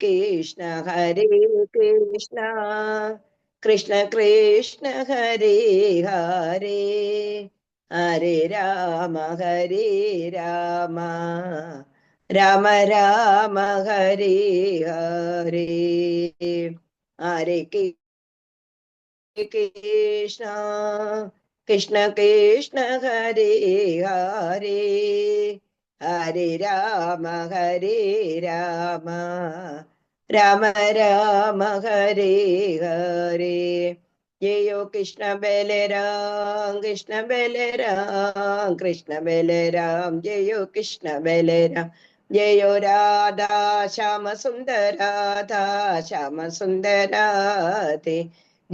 കൃഷ്ണ ഹരേ കൃഷ്ണ കൃഷ്ണ കൃഷ്ണ ഹരേ ഹരേ ഹരേ രാമ രാമ രാമ ഹരേ ഹരേ ഹരേ കൃഷ്ണ കൃഷ്ണ കൃഷ്ണ ഹരേ ഹരേ ഹരേ രാമ രാമ രാമ ഹരേ ഹരേ ജയോ കൃഷ്ണ ബലരാം കൃഷ്ണ ബലരാം കൃഷ്ണ ബലരാം ജയോ കൃഷ്ണ ബലരാം ജയോ രാധാ ശ്യാമ സുന്ദരാധാ ശ്യാമ സുന്ദരാധേ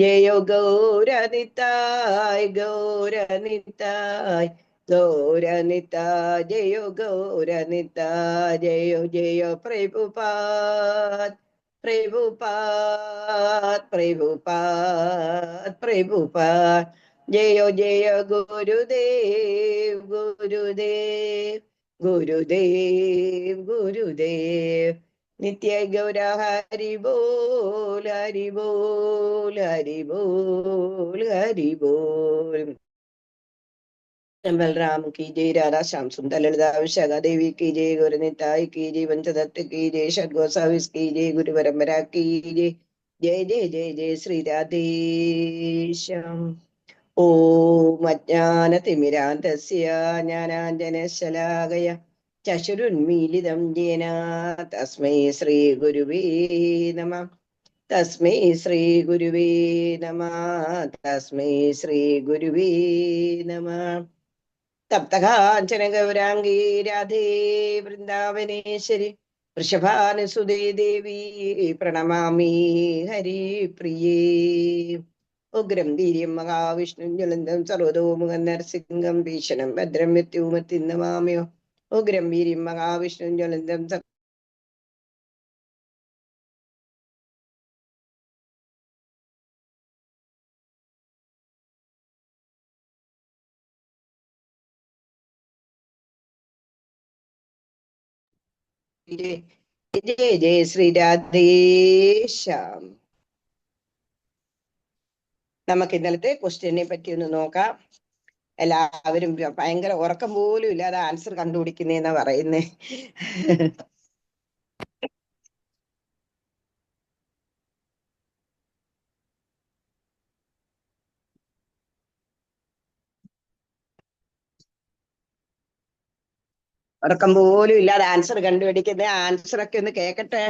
ജയോ ഗൗരനിതായ് ഗൗരനിതായ് ഗൗരനിതായ് ജയോ ഗൗരനിതായ് ജയോ ജയോ പ്രഭുപാദ് പ്രഭുപാദ് പ്രഭുപാദ് പ്രഭുപാദ് ജയോ ജയ ഗുരുദേവ് ഗുരുദേവ് ഗുരുദേവ് ഗുരുദേവ് നിത്യ ഗൗര ഹരി ബോൽ ഹരി ബോൽ ഹരി ബോൽ ഹരി ബോൽ बलराम की जय राधा श्याम सुंदर ललिता विशाखा देवी की जय गुरु निताई की जय पंचदत्त की जय षड गोसाविस की जय गुरु परंपरा की जय जय जय जय जय श्री राधेश्याम ओम अज्ञानतिमिरान्धस्य ज्ञानाञ्जनशलाकया चक्षुरुन्मीलितं येन तस्मै श्रीगुरुवे नमः तस्मै श्रीगुरुवे नमः तस्मै श्रीगुरुवे नमः तप्तकाञ्चन गौराङ्गी राधे वृन्दावनेश्वरि वृषभानुसुते देवी प्रणमामि हरिप्रिये उग्रं वीर्यं महाविष्णुं ज्वलन्तं सर्वतोमुखं नरसिंहं भीषणं भद्रं मृत्युमृत्युं नमामि उग्रं वीर्यं महाविष्णुं ज्वलन्तं जय जय जय श्री राधेश्याम നമുക്ക് ഇന്നലത്തെ ക്വസ്റ്റ്യനെ പറ്റി ഒന്ന് നോക്കാം. എല്ലാവരും ഭയങ്കര ഉറക്കം പോലും ഇല്ലാതെ ആൻസർ കണ്ടുപിടിക്കുന്നേന്നാ പറയുന്നേ. ഉറക്കം പോലും ഇല്ലാതെ ആൻസർ കണ്ടുപിടിക്കുന്ന ആൻസറൊക്കെ ഒന്ന് കേക്കട്ടെ.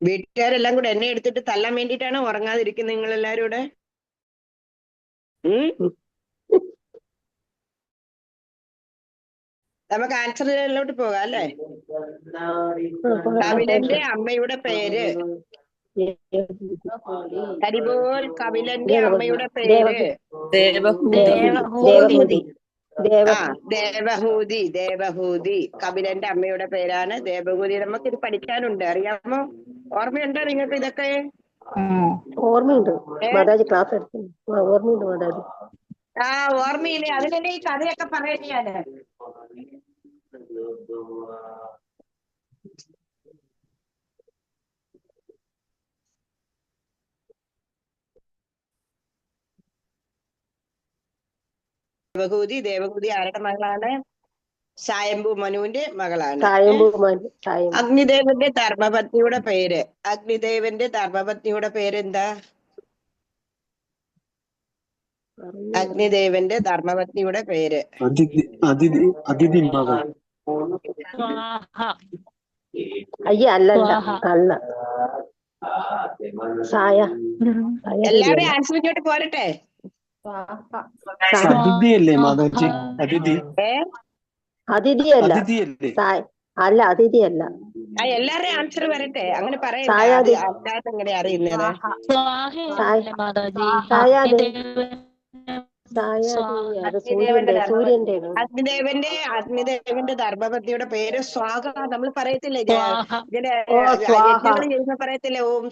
വീട്ടുകാരെല്ലാം കൂടെ എന്നെ എടുത്തിട്ട് തല്ലാൻ വേണ്ടിയിട്ടാണ് ഉറങ്ങാതിരിക്കുന്നത് നിങ്ങൾ എല്ലാരും കൂടെ. നമുക്ക് ആൻസറിലോട്ട് പോകാം അല്ലേ. കപിലന്റെ അമ്മയുടെ പേര് ഹരിബോൽ. കപിലന്റെ അമ്മയുടെ പേര് ദേവഹൂതി. ദേവഹൂതി. കപിലന്റെ അമ്മയുടെ പേരാണ് ദേവഹൂതി. നമുക്ക് ഇത് പഠിക്കാനുണ്ട്, അറിയാമോ? ഓർമ്മയുണ്ടോ നിങ്ങൾക്ക് ഇതൊക്കെ? ഓർമ്മയുണ്ട് മാതാജി, ക്ലാസ് എടുത്തു. ഓർമ്മയുണ്ട് മാതാജി. ഓർമ്മയില്ലേ? അതിനെന്നെ ഈ കഥയൊക്കെ പറയുകയാണ്. ദേവഹൂതി ആരുടെ മകളാണ്? സായംഭൂ മനുവിന്റെ മകളാണ്. അഗ്നിദേവന്റെ ധർമ്മപത്നിയുടെ പേര് പേരെന്താ? അഗ്നിദേവന്റെ ധർമ്മപത്നിയുടെ പേര് എല്ലാവരും ആൻസർ ഇങ്ങോട്ട് പോരട്ടെ. അതിഥിയല്ല, അതിഥിയല്ല. എല്ലാവരുടെയും ആൻസർ വരട്ടെ. അങ്ങനെ പറയാതെ എങ്ങനെ അറിയുന്നത്? അഗ്നിദേവന്റെ ധർമ്മപത്നിയുടെ പേര് സ്വാഗ. നമ്മൾ പറയത്തില്ലേ ഇങ്ങനെ ചെയ്യുന്ന പറയത്തില്ലേ? ഓം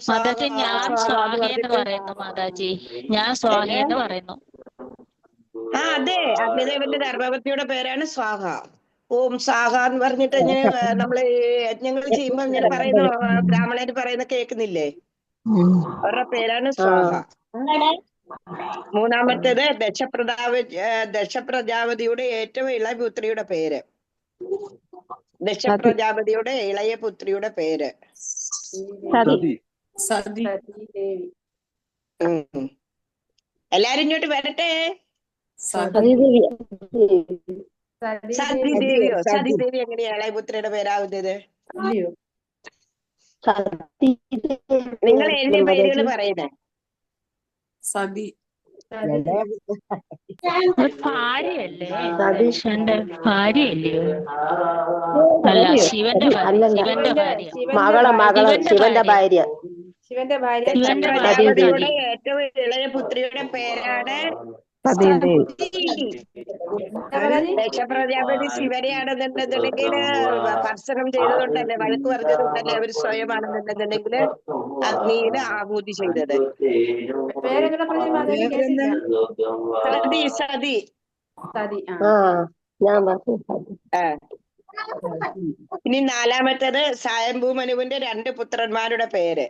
അതെ, അഗ്നിദേവന്റെ ധർമ്മപത്നിയുടെ പേരാണ് സ്വാഹ. ഓം സാഹ എന്ന് പറഞ്ഞിട്ട് ഇങ്ങനെ നമ്മള് യജ്ഞങ്ങൾ ചെയ്യുമ്പോ ഇങ്ങനെ പറയുന്ന ബ്രാഹ്മണര് പറയുന്ന കേൾക്കുന്നില്ലേ? അവരുടെ പേരാണ് സ്വാഹ. മൂന്നാമത്തേത് ദശപ്രജാപതിയുടെ ഏറ്റവും ഇളയ പുത്രിയുടെ പേര്. ദശപ്രജാപതിയുടെ ഇളയ പുത്രിയുടെ പേര്. എല്ലാരും ഇങ്ങോട്ട് വരട്ടെ. സതിദേവിയോ? സതിദേവി എങ്ങനെയാ ഇളയ പുത്രിയുടെ പേരാവുന്നത്? നിങ്ങൾ എഴുതിയ പേരുകൾ പറയുന്നേ. സതി ഭാര്യയല്ലേ? സതീശന്റെ ഭാര്യയല്ലയോ? അല്ല, ശിവന്റെ ഭാര്യ. ശിവന്റെ ഭാര്യ. മകള് ശിവന്റെ ഭാര്യ. ദശപ്രജാപതിയുടെ ഏറ്റവും ഇളയ പുത്രിയുടെ പേരാണ് സതി. ദശപ്രജാപതി ശിവനെയാണെന്നുണ്ടെന്നുണ്ടെങ്കിൽ ഭർസനം ചെയ്തതുകൊണ്ടല്ലേ, വഴക്ക് പറഞ്ഞതുകൊണ്ടല്ലേ അവർ സ്വയമാണെന്നുണ്ടെന്നുണ്ടെങ്കിൽ അഗ്നിയിൽ ആഹൂതി ചെയ്തത്. സതി സതി. ഞാൻ പറഞ്ഞു. ഇനി നാലാമത്തേത് സ്വയംഭൂ മനുവിന്റെ 2 പുത്രന്മാരുടെ പേര്.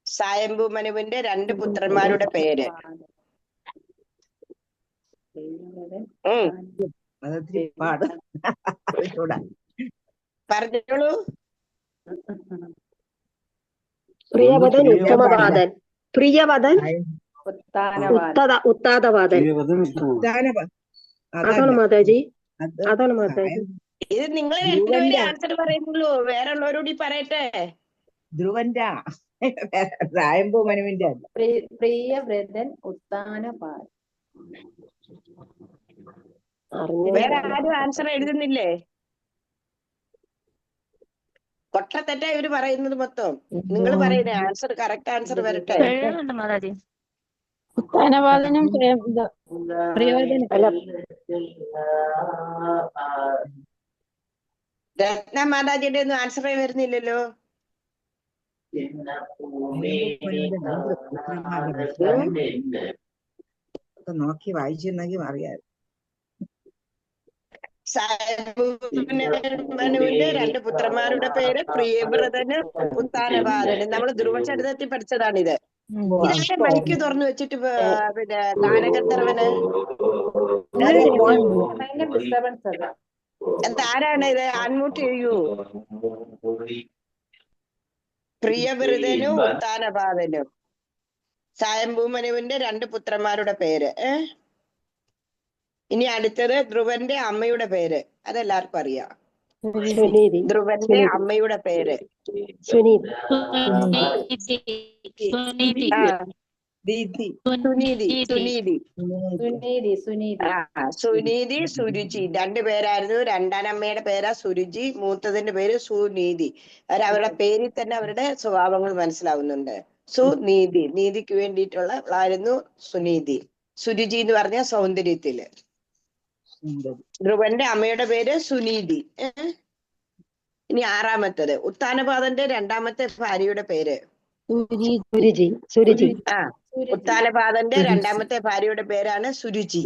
സ്വയംഭൂ മനുവിന്റെ 2 പുത്രന്മാരുടെ പേര്. പറഞ്ഞോളൂ. പ്രിയവദൻ, ഉത്തമവാദൻ. പ്രിയവദൻ, ഉത്താതവാദൻ. അതാണ് മാതാജി, അതാണ് മാതാജി. ഇത് നിങ്ങൾ രണ്ടുപേരും ആൻസർ പറയുന്നുള്ളൂ, വേറെ ഉള്ളവരോട് പറയട്ടെ. ധ്രുവന്റെ സ്വയംഭൂ മനുവിന്റെ പ്രിയവ്രതൻ ഉത്താനപാദൻ. വേറെ ആരും ആൻസർ എഴുതുന്നില്ലേ? കൊട്ടത്തെറ്റാ ഇവര് പറയുന്നത് മൊത്തം. നിങ്ങൾ പറയുന്നേ ആൻസർ, കറക്റ്റ് ആൻസർ വരട്ടെ. മാതാജി. ഉത്താനപാദനും പ്രിയവ്രതനും. രത്ന മാതാജിയുടെ ഒന്നും ആൻസറേ വരുന്നില്ലല്ലോ. നോക്കി വായിച്ചിരുന്നെങ്കിൽ അറിയാം. മനുവിന്റെ 2 പുത്രന്മാരുടെ പേര് പ്രിയവ്രതന് ഉത്താനപാദന്. നമ്മൾ ധ്രുവചരിതത്തിൽ പഠിച്ചതാണിത്. ഇതൊക്കെ മൈക്ക് തുറന്നു വെച്ചിട്ട് പിന്നെ ഗാനഗന്ധർവന് എന്താരാണ് ഇത്? അൺമ്യൂട്ട് ചെയ്യൂ. പ്രിയവ്രതനും ഉത്താനപാദനും. സ്വയംഭൂമനുവിന്റെ 2 പുത്രന്മാരുടെ പേര്. ഇനി അടുത്തത് ധ്രുവന്റെ അമ്മയുടെ പേര്. അതെല്ലാവർക്കും അറിയാം. ധ്രുവന്റെ അമ്മയുടെ പേര് സുനീതി. സുനീതി, സുരുചി 2 പേരായിരുന്നു. രണ്ടാനമ്മയുടെ പേരാ സുരുചി, മൂത്തതിന്റെ പേര് സുനീതി. അവരുടെ പേരിൽ തന്നെ അവരുടെ സ്വഭാവങ്ങൾ മനസ്സിലാവുന്നുണ്ട്. സുനീതി, നീതിക്ക് വേണ്ടിയിട്ടുള്ള ആയിരുന്നു സുനീതി. സുരുചി എന്ന് പറഞ്ഞ സൗന്ദര്യത്തില്. ധ്രുവന്റെ അമ്മയുടെ പേര് സുനീതി. ഇനി ആറാമത്തത് ഉത്താനപാദന്റെ 2ാമത്തെ ഭാര്യയുടെ പേര് സുരുചി. ഉത്താനപാദന്റെ 2ാമത്തെ ഭാര്യയുടെ പേരാണ് സുരുചി.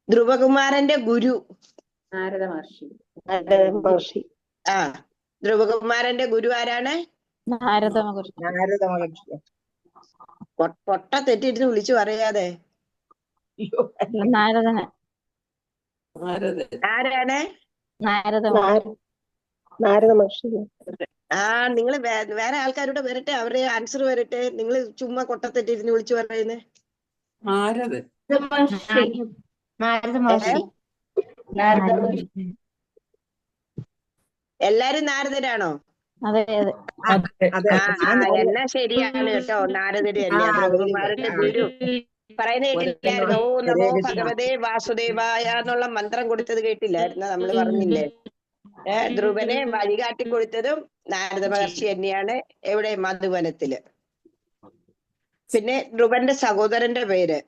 ധ്രുവകുമാരന്റെ ഗുരു നാരദ മഹർഷി. ധ്രുവകുമാരന്റെ ഗുരു ആരാണ്? നാരദ മഹർഷി. പൊട്ട തെറ്റിരുന്ന് വിളിച്ചു പറയാതെ. നാരദന. ആരാണ്? നാരദ മഹർഷി. നിങ്ങൾ വേറെ ആൾക്കാരോട് വരട്ടെ, അവരുടെ ആൻസർ വരട്ടെ. നിങ്ങൾ ചുമ്മാ കൊട്ടത്തെറ്റിരുന്ന് വിളിച്ചു പറയുന്നേ. എല്ലാരും നാരദരാണോ? എന്നാ ശരിയാണ് കേട്ടോ, നാരദര് തന്നെയാ. ധ്രുവകുമാരന്റെ ഗുരു പറയുന്ന കേട്ടില്ലായിരുന്നു? ഓ നമോ ഭഗവതേ വാസുദേവായ എന്നുള്ള മന്ത്രം കൊടുത്തത് കേട്ടില്ലായിരുന്നു? നമ്മൾ പറഞ്ഞില്ലേ? ധ്രുവനെ വഴികാട്ടി കൊടുത്തതും നാരദ മഹർഷി തന്നെയാണ്. എവിടെ? മധുവനത്തില്. പിന്നെ ധ്രുവന്റെ സഹോദരന്റെ പേര്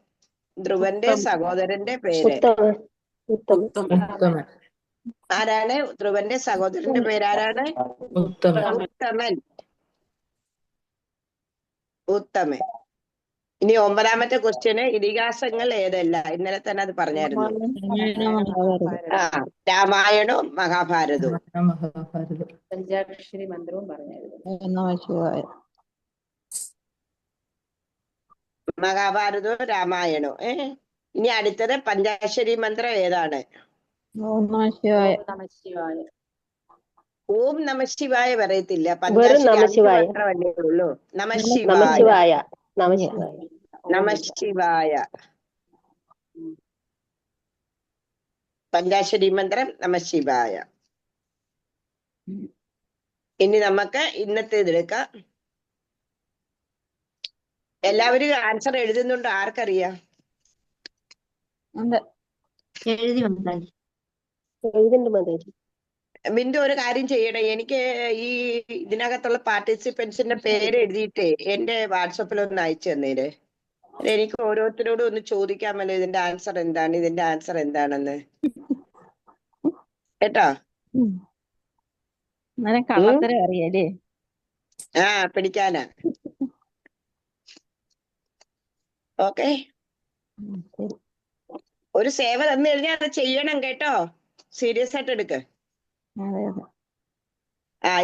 ആരാണ്? ധ്രുവന്റെ സഹോദരന്റെ പേരാരാണ്? ഉത്തമൻ. ഇനി 9ാമത്തെ ക്വസ്റ്റ്യന് ഇതിഹാസങ്ങൾ ഏതല്ല? ഇന്നലെ തന്നെ അത് പറഞ്ഞായിരുന്നു. രാമായണവും മഹാഭാരതവും. പഞ്ചാക്ഷരി മന്ത്രവും പറഞ്ഞായിരുന്നു. മഹാഭാരതവും രാമായണവും. ഇനി അടുത്തത് പഞ്ചാക്ഷരി മന്ത്രം ഏതാണ്? ഓം നമഃശിവായ. ഓം നമഃശിവായ പറയത്തില്ല, വെറും പഞ്ചാക്ഷരി 5 നമഃശിവായ. മാത്രമല്ലേ ഉള്ളൂ. നമഃശിവായ, നമഃശിവായ, നമഃശിവായ. നമഃശിവായ. പഞ്ചാക്ഷരി മന്ത്രം നമഃശിവായ. ഇനി നമുക്ക് ഇന്നത്തെ ഇതെടുക്കാം. എല്ലാവരും ആൻസർ എഴുതുന്നുണ്ടോ? ആർക്കറിയാം? എഴുതുന്നുണ്ട് മാതാജി. ബിന്ദു ഒരു കാര്യം ചെയ്യണേ, എനിക്ക് ഈ ഇതിനകത്തുള്ള പാർട്ടിസിപ്പൻസിന്റെ പേര് എഴുതിയിട്ടേ എന്റെ വാട്സപ്പിൽ ഒന്ന് അയച്ചു തന്നേര്. എനിക്ക് ഓരോരുത്തരോടും ഒന്ന് ചോദിക്കാമല്ലോ ഇതിന്റെ ആൻസർ എന്താണ്, ഇതിന്റെ ആൻസർ എന്താണെന്ന്. കേട്ടോ? കള്ളത്തരം അറിയാലേ. ആ, പിടിക്കാനാ. ഓക്കെ, ഒരു സേവ തന്നു കഴിഞ്ഞാൽ അത് ചെയ്യണം കേട്ടോ. സീരിയസ് ആയിട്ട് എടുക്ക.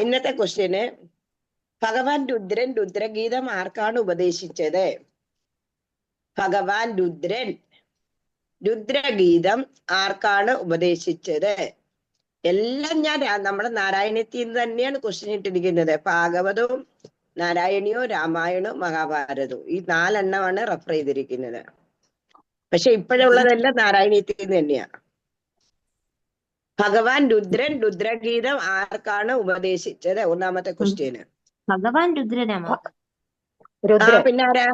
ഇന്നത്തെ ക്വസ്റ്റ്യന് ഭഗവാൻ രുദ്രൻ രുദ്രഗീതം ആർക്കാണ് ഉപദേശിച്ചത്? ഭഗവാൻ രുദ്രൻ രുദ്രഗീതം ആർക്കാണ് ഉപദേശിച്ചത്? എല്ലാം ഞാൻ നമ്മുടെ നാരായണത്തിൽ നിന്ന് തന്നെയാണ് ക്വസ്റ്റ്യൻ ഇട്ടിരിക്കുന്നത്. ഭാഗവതവും നാരായണീയവും രാമായണവും മഹാഭാരതവും, ഈ 4 എണ്ണമാണ് റെഫർ ചെയ്തിരിക്കുന്നത്. പക്ഷെ ഇപ്പോഴുള്ളതെല്ലാം നാരായണീയത്തിൽ നിന്ന് തന്നെയാ. ഭഗവാൻ രുദ്രൻ രുദ്രഗീതം ആർക്കാണ് ഉപദേശിച്ചത്? 1ാമത്തെ ക്വസ്റ്റ്യന്. ഭഗവാൻ രുദ്രനാമോ? പിന്നെ ആരാ?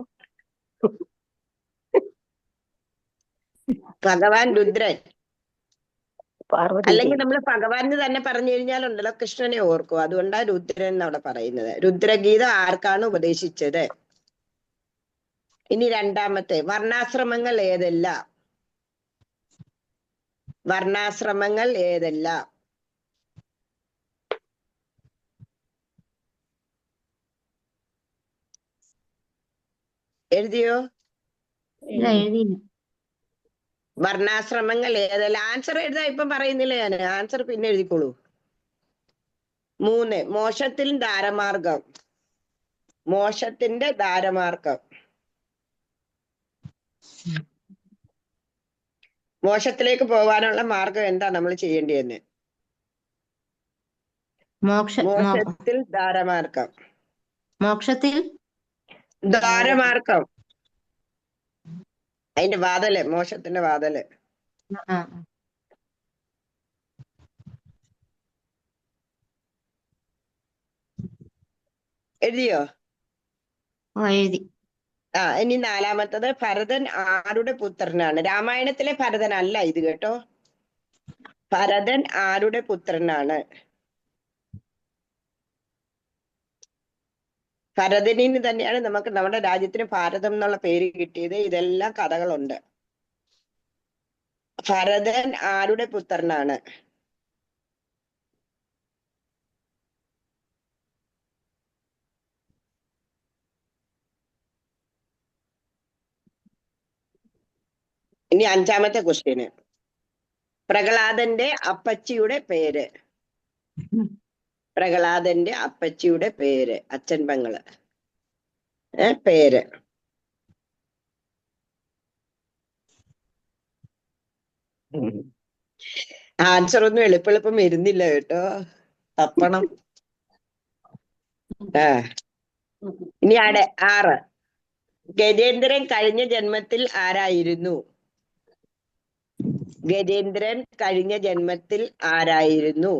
ഭഗവാൻ രുദ്രൻ. അല്ലെങ്കിൽ നമ്മൾ ഭഗവാന് തന്നെ പറഞ്ഞു കഴിഞ്ഞാലുണ്ടല്ലോ കൃഷ്ണനെ ഓർക്കും. അതുകൊണ്ടാണ് രുദ്രൻ എന്നവിടെ പറയുന്നത്. രുദ്രഗീത ആർക്കാണ് ഉപദേശിച്ചത്? ഇനി 2ാമത്തെ, വർണ്ണാശ്രമങ്ങൾ ഏതല്ല? വർണ്ണാശ്രമങ്ങൾ ഏതല്ല? എഴുതിയോ? വർണ്ണാശ്രമങ്ങൾ ഏതല്ല? ആൻസർ എഴുതാ ഇപ്പം പറയുന്നില്ല ഞാൻ. ആൻസർ പിന്നെ എഴുതിക്കോളൂ. 3, മോക്ഷത്തിൽ ധാരമാർഗം. മോക്ഷത്തിന്റെ ധാരമാർഗം. മോക്ഷത്തിലേക്ക് പോകാനുള്ള മാർഗം എന്താ നമ്മൾ ചെയ്യേണ്ടതെന്ന്? മോക്ഷത്തിൽ ധാരമാർഗം. മോക്ഷത്തിൽ ധാരമാർഗം, അതിന്റെ വാതല്, മോക്ഷത്തിന്റെ വാതല്. എഴുതിയോ? എഴുതി. ഇനി 4ാമത്തത്, ഭരതൻ ആരുടെ പുത്രനാണ്? രാമായണത്തിലെ ഭരതൻ അല്ല ഇത് കേട്ടോ. ഭരതൻ ആരുടെ പുത്രനാണ്? ഭരതനിന് തന്നെയാണ് നമുക്ക് നമ്മുടെ രാജ്യത്തിന് ഭാരതം എന്നുള്ള പേര് കിട്ടിയത്. ഇതെല്ലാം കഥകളുണ്ട്. ഭരതൻ ആരുടെ പുത്രനാണ്? ഇനി 5ാമത്തെ ക്വസ്റ്റ്യന്, പ്രഹ്ലാദന്റെ അപ്പച്ചിയുടെ പേര്. പ്രഹ്ലാദന്റെ അപ്പച്ചിയുടെ പേര്, അച്ഛൻ പെങ്ങള് പേര്. ആൻസർ ഒന്നും എളുപ്പെളുപ്പം വരുന്നില്ല കേട്ടോ, തപ്പണം. ഇനി 6, ഗജേന്ദ്രൻ കഴിഞ്ഞ ജന്മത്തിൽ ആരായിരുന്നു? ഗജേന്ദ്രൻ കഴിഞ്ഞ ജന്മത്തിൽ ആരായിരുന്നു?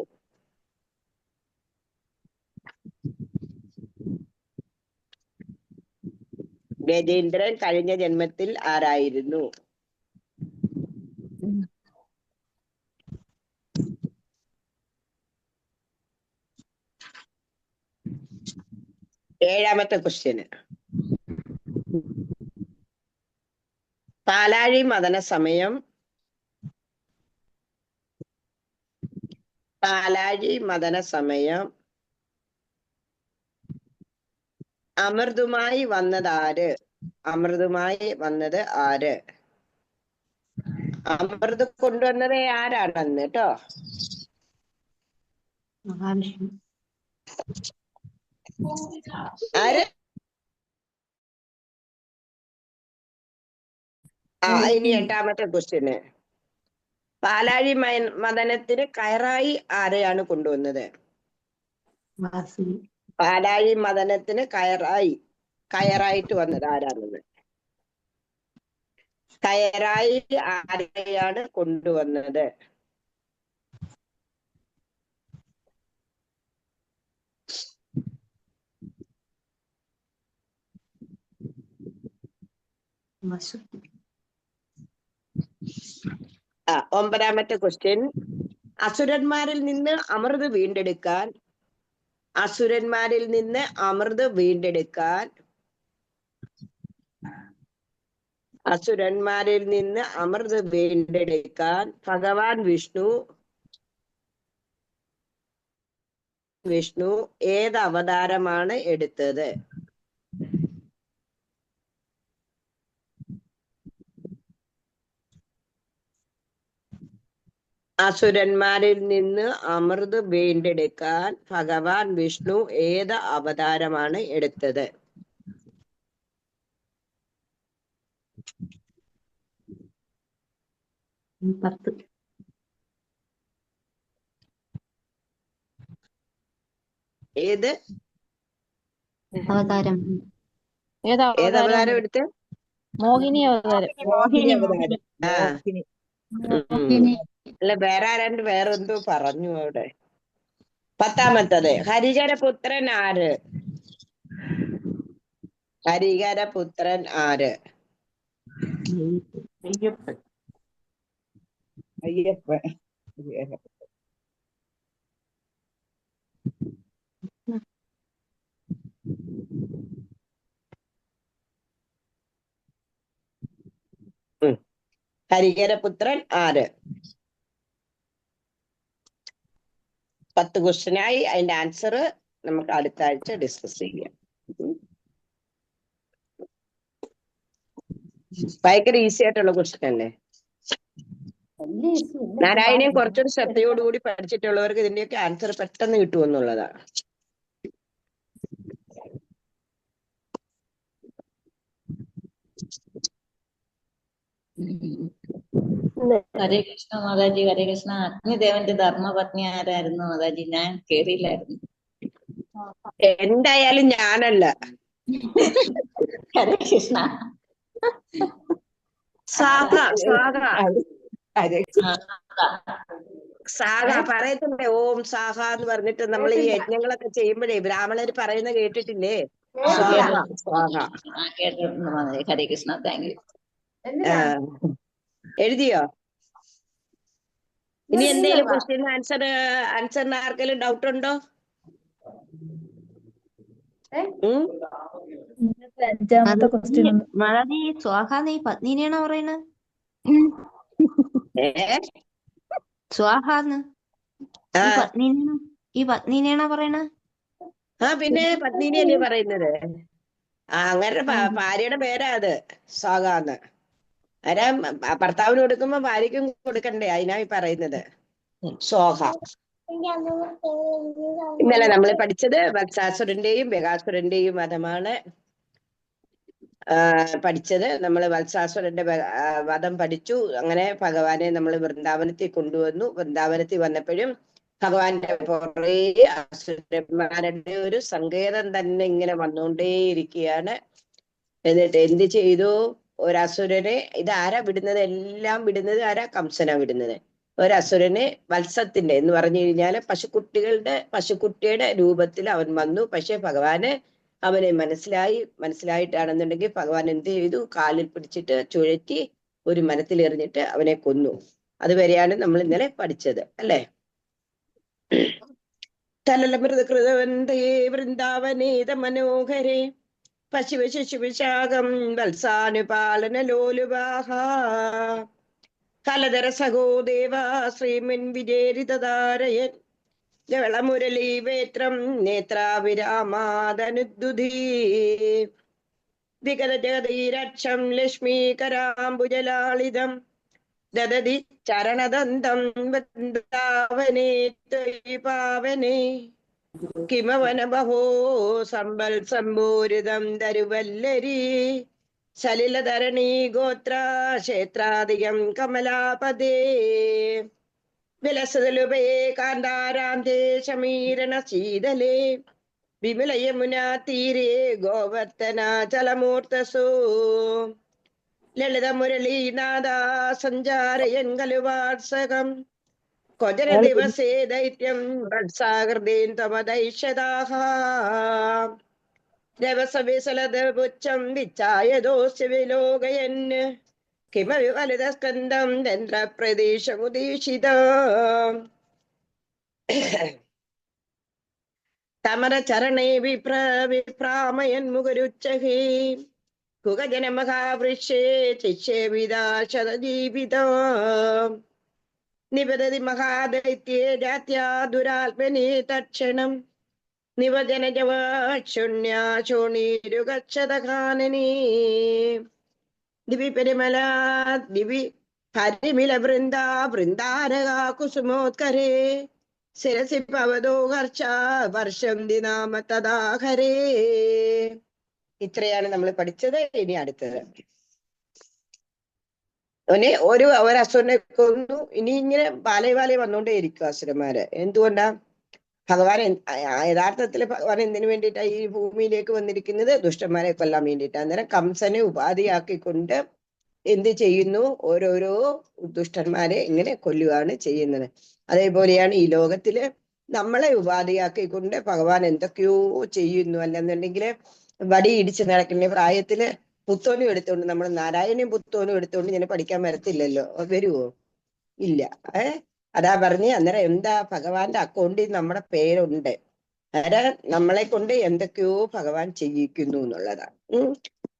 ഗജേന്ദ്രൻ കഴിഞ്ഞ ജന്മത്തിൽ ആരായിരുന്നു? ഏഴാമത്തെ ക്വസ്റ്റ്യന്, പാലാഴി മദന സമയം. പാലാഴി മദന സമയം അമൃതുമായി വന്നതാര്? അമൃതുമായി വന്നത് ആര്? അമൃത് കൊണ്ടുവന്നത് ആരാണെന്ന് കേട്ടോ. മഹാവിഷ്ണു. ആര്? ഇനി 8ാമത്തെ ക്വസ്റ്റ്യന്. പാലാഴി മദനത്തിന് കയറായി ആരെയാണ് കൊണ്ടുവന്നത്? വാസുകി. പാലാഴി മദനത്തിന് കയറായിട്ട് വന്നത് ആരാണെന്ന്? കയറായി ആരെയാണ് കൊണ്ടുവന്നത്? വാസുകി. 9ാമത്തെ ക്വസ്റ്റ്യൻ. അസുരന്മാരിൽ നിന്ന് അമൃത് വീണ്ടെടുക്കാൻ ഭഗവാൻ വിഷ്ണു ഏത് അവതാരമാണ് എടുത്തത്? അസുരന്മാരിൽ നിന്ന് അമൃത് വീണ്ടെടുക്കാൻ ഭഗവാൻ വിഷ്ണു ഏത് അവതാരമാണ് എടുത്തത്? ഏത് അവതാരം? ഏതവതാരം എടുത്ത്? മോഹിനി അവതാരം. മോഹിനി അവതാരം. മോഹിനി. അല്ല, വേറെ ആരാണ്ട് വേറെന്തോ പറഞ്ഞു അവിടെ. 10ാമത്തത്. ഹരിഹരപുത്രൻ ആര്? ഹരിഹരപുത്രൻ ആര്? അയ്യപ്പൻ. അയ്യപ്പൻ. ഹരിഹരപുത്രൻ ആര്? 10 ക്വസ്റ്റ്യനായി. അതിന്റെ ആൻസർ നമുക്ക് അടുത്ത ആഴ്ച ഡിസ്കസ് ചെയ്യാം. ഭയങ്കര ഈസി ആയിട്ടുള്ള ക്വസ്റ്റ്യൻ അല്ലേ? നാരായണീയം കുറച്ചൊരു ശ്രദ്ധയോടുകൂടി പഠിച്ചിട്ടുള്ളവർക്ക് ഇതിന്റെയൊക്കെ ആൻസർ പെട്ടെന്ന് കിട്ടുമെന്നുള്ളതാണ്. ഹരേ കൃഷ്ണ മാതാജി, ഹരേ കൃഷ്ണ. അഗ്നിദേവന്റെ ധർമ്മപത്നി ആരായിരുന്നു മാതാജി? ഞാൻ കേറിയില്ലായിരുന്നു. എന്തായാലും ഞാനല്ല. ഹരേ കൃഷ്ണ. സാഗ പറയത്തില്ലേ? ഓം സാഹ എന്ന് പറഞ്ഞിട്ട് നമ്മൾ ഈ യജ്ഞങ്ങളൊക്കെ ചെയ്യുമ്പോഴേ ബ്രാഹ്മണര് പറയുന്ന കേട്ടിട്ടില്ലേ? കേട്ടിട്ടുണ്ട് മാതാജി. ഹരേ കൃഷ്ണ. Thank you. എഴുതിയോ? ഇനി എന്തെങ്കിലും ക്വസ്റ്റ്യൻ ആൻസറിന് ആർക്കെങ്കിലും ഡൗട്ട് ഉണ്ടോ? മാതാജി, സ്വാഹാന്ന് ഈ പത്നിനെയാണോ പറയണത്? സ്വാഹാന്ന് ഈ പത്നിനെയാണോ പറയണത്? പിന്നെ പത്നിനെയല്ലേ പറയുന്നത്. അങ്ങനെ ഭാര്യയുടെ പേരാ അത്, സ്വാഹാന്ന്. ഭർത്താവിന് കൊടുക്കുമ്പോ ഭാര്യയ്ക്കും കൊടുക്കണ്ടേ? അതിനായി പറയുന്നത് സ്വാഹ. ഇന്നലെ നമ്മൾ പഠിച്ചത് വത്സാസുരന്റെയും ബകാസുരന്റെയും വധമാണ് പഠിച്ചത്. നമ്മൾ വത്സാസുരന്റെ വധം പഠിച്ചു. അങ്ങനെ ഭഗവാനെ നമ്മൾ വൃന്ദാവനത്തിൽ കൊണ്ടുവന്നു. വൃന്ദാവനത്തിൽ വന്നപ്പോഴും ഭഗവാന്റെ പുറകെ അസുരന്മാരുടെ ഒരു സങ്കേതം തന്നെ ഇങ്ങനെ വന്നുകൊണ്ടേയിരിക്കുകയാണ്. എന്നിട്ട് എന്ത് ചെയ്തു? ഒരസുരനെ, ഇതാരാ വിടുന്നത്? എല്ലാം വിടുന്നത് ആരാ? കംസനാ വിടുന്നത്. ഒരസുരനെ വത്സത്തിന്റെ എന്ന് പറഞ്ഞു കഴിഞ്ഞാല് പശുക്കുട്ടിയുടെ രൂപത്തിൽ അവൻ വന്നു. പക്ഷെ ഭഗവാന് അവനെ മനസ്സിലായിട്ടാണെന്നുണ്ടെങ്കിൽ ഭഗവാൻ എന്ത് ചെയ്തു? കാലിൽ പിടിച്ചിട്ട് ചുഴറ്റി ഒരു മരത്തിൽ എറിഞ്ഞിട്ട് അവനെ കൊന്നു. അതുവരെയാണ് നമ്മൾ ഇന്നലെ പഠിച്ചത് അല്ലേ? തലലമൃതകൃതവന്തേ വൃന്ദാവനേത മനോഹരേ പശുവിശാഖം വത്സാനുപാലന ലോലുവാഹ കലധര സഹോ ദേവ ശ്രീമൻ വിജേരിതാരയൻ ഗളമുരളീവേത്രം നേത്രാവിരാമാദനുദ്ദുധീ. വികലജഗതീരക്ഷം ലക്ഷ്മീകരാംബുജലാളിതം ദദതി ചരണദന്തം വൃന്ദാവനേ ത്വയി പാവനേ കിമവനബഹോ സമ്പൽ സംഭൂരിതം തരുവല്ലരി സലിലധരണീ ഗോത്ര ക്ഷേത്രാധികം കമലാപദേ വിലസതലുപയേ കാന്താരാം ദേശമീരണ ശീതലേ വിമല യമുനാ തീരേ ഗോവർത്തനാചലമൂർത്തസോ ലളിത മുരളീനാഥ സഞ്ചാരയൻ കലുവാത്സകം ക്വചന ദിവസേ ദൈത്യം വത്സാകൃതീൻ തമദൈഷ്യതാഃ രവസവിസലദപുച്ഛം വിച്ചായദോസ്യ വിലോകയൻ കിമവി വലിതസ്കന്ധം ചന്ദ്രപ്രദേശമുദീക്ഷിതം തമരചരണേ വിഭ്രാമയൻ മുഖരുച്ചഹേ കുഗജന മഹാവൃക്ഷേ ശിക്ഷേവിദാശതജീവിതം നിപതതി മഹാദൈത്യേ ജാത്യാ ദുരാത്മനി തക്ഷണം നിവജനജവാക്ഷുണ്യാശോണീരുഗച്ഛതകാനനീ ദിവി പരിമല ദിവി പരിമില വൃന്ദാ വൃന്ദാരകാ കുസുമോത്കരേ ശിരസി പവതോ ഹർഷ വർഷം ദിനാമ തദാഹരേ. ഇത്രയാണ് നമ്മൾ പഠിച്ചത്. ഇനി അടുത്തത് ഒരസുരനെ കൊന്നു. ഇനി ഇങ്ങനെ ബാലേ വന്നോണ്ടേ ഇരിക്കും അസുരന്മാര്. എന്തുകൊണ്ടാ? ഭഗവാൻ യഥാർത്ഥത്തിൽ ഭഗവാൻ എന്തിനു വേണ്ടിയിട്ടാ ഈ ഭൂമിയിലേക്ക് വന്നിരിക്കുന്നത്? ദുഷ്ടന്മാരെ കൊല്ലാൻ വേണ്ടിയിട്ട്. അന്നേരം കംസനെ ഉപാധിയാക്കിക്കൊണ്ട് എന്ത് ചെയ്യുന്നു? ഓരോരോ ദുഷ്ടന്മാരെ ഇങ്ങനെ കൊല്ലുകയാണ് ചെയ്യുന്നത്. അതേപോലെയാണ് ഈ ലോകത്തില് നമ്മളെ ഉപാധിയാക്കിക്കൊണ്ട് ഭഗവാൻ എന്തൊക്കെയോ ചെയ്യുന്നു. അല്ലെന്നുണ്ടെങ്കിൽ വടി ഇടിച്ച് നടക്കുന്ന പ്രായത്തില് പുത്തോനും എടുത്തോണ്ട്, നമ്മൾ നാരായണയും പുത്തോനും എടുത്തോണ്ട് ഇങ്ങനെ പഠിക്കാൻ വരത്തില്ലല്ലോ. വരുവോ? ഇല്ല. അതാ പറഞ്ഞ് അന്നേരം എന്താ ഭഗവാന്റെ അക്കൗണ്ടിൽ നമ്മുടെ പേരുണ്ട്. അന്നേരം നമ്മളെ കൊണ്ട് എന്തൊക്കെയോ ഭഗവാൻ ചെയ്യിക്കുന്നു എന്നുള്ളതാണ്.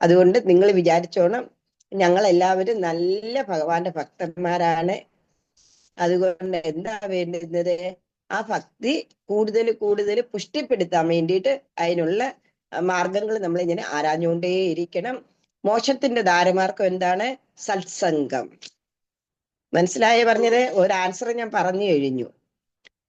അതുകൊണ്ട് നിങ്ങൾ വിചാരിച്ചോണം, ഞങ്ങൾ എല്ലാവരും നല്ല ഭഗവാന്റെ ഭക്തന്മാരാണ്. അതുകൊണ്ട് എന്താ വേണ്ടുന്നത്? ആ ഭക്തി കൂടുതൽ കൂടുതൽ പുഷ്ടിപ്പെടുത്താൻ വേണ്ടിയിട്ട് അതിനുള്ള മാർഗങ്ങൾ നമ്മൾ ഇങ്ങനെ ആരാഞ്ഞുകൊണ്ടേ ഇരിക്കണം. മോക്ഷത്തിന്റെ ദ്വാരമാർഗം എന്താണ്? സത്സംഗം. മനസ്സിലായേ പറഞ്ഞത്? ഒരു ആൻസർ ഞാൻ പറഞ്ഞു കഴിഞ്ഞു.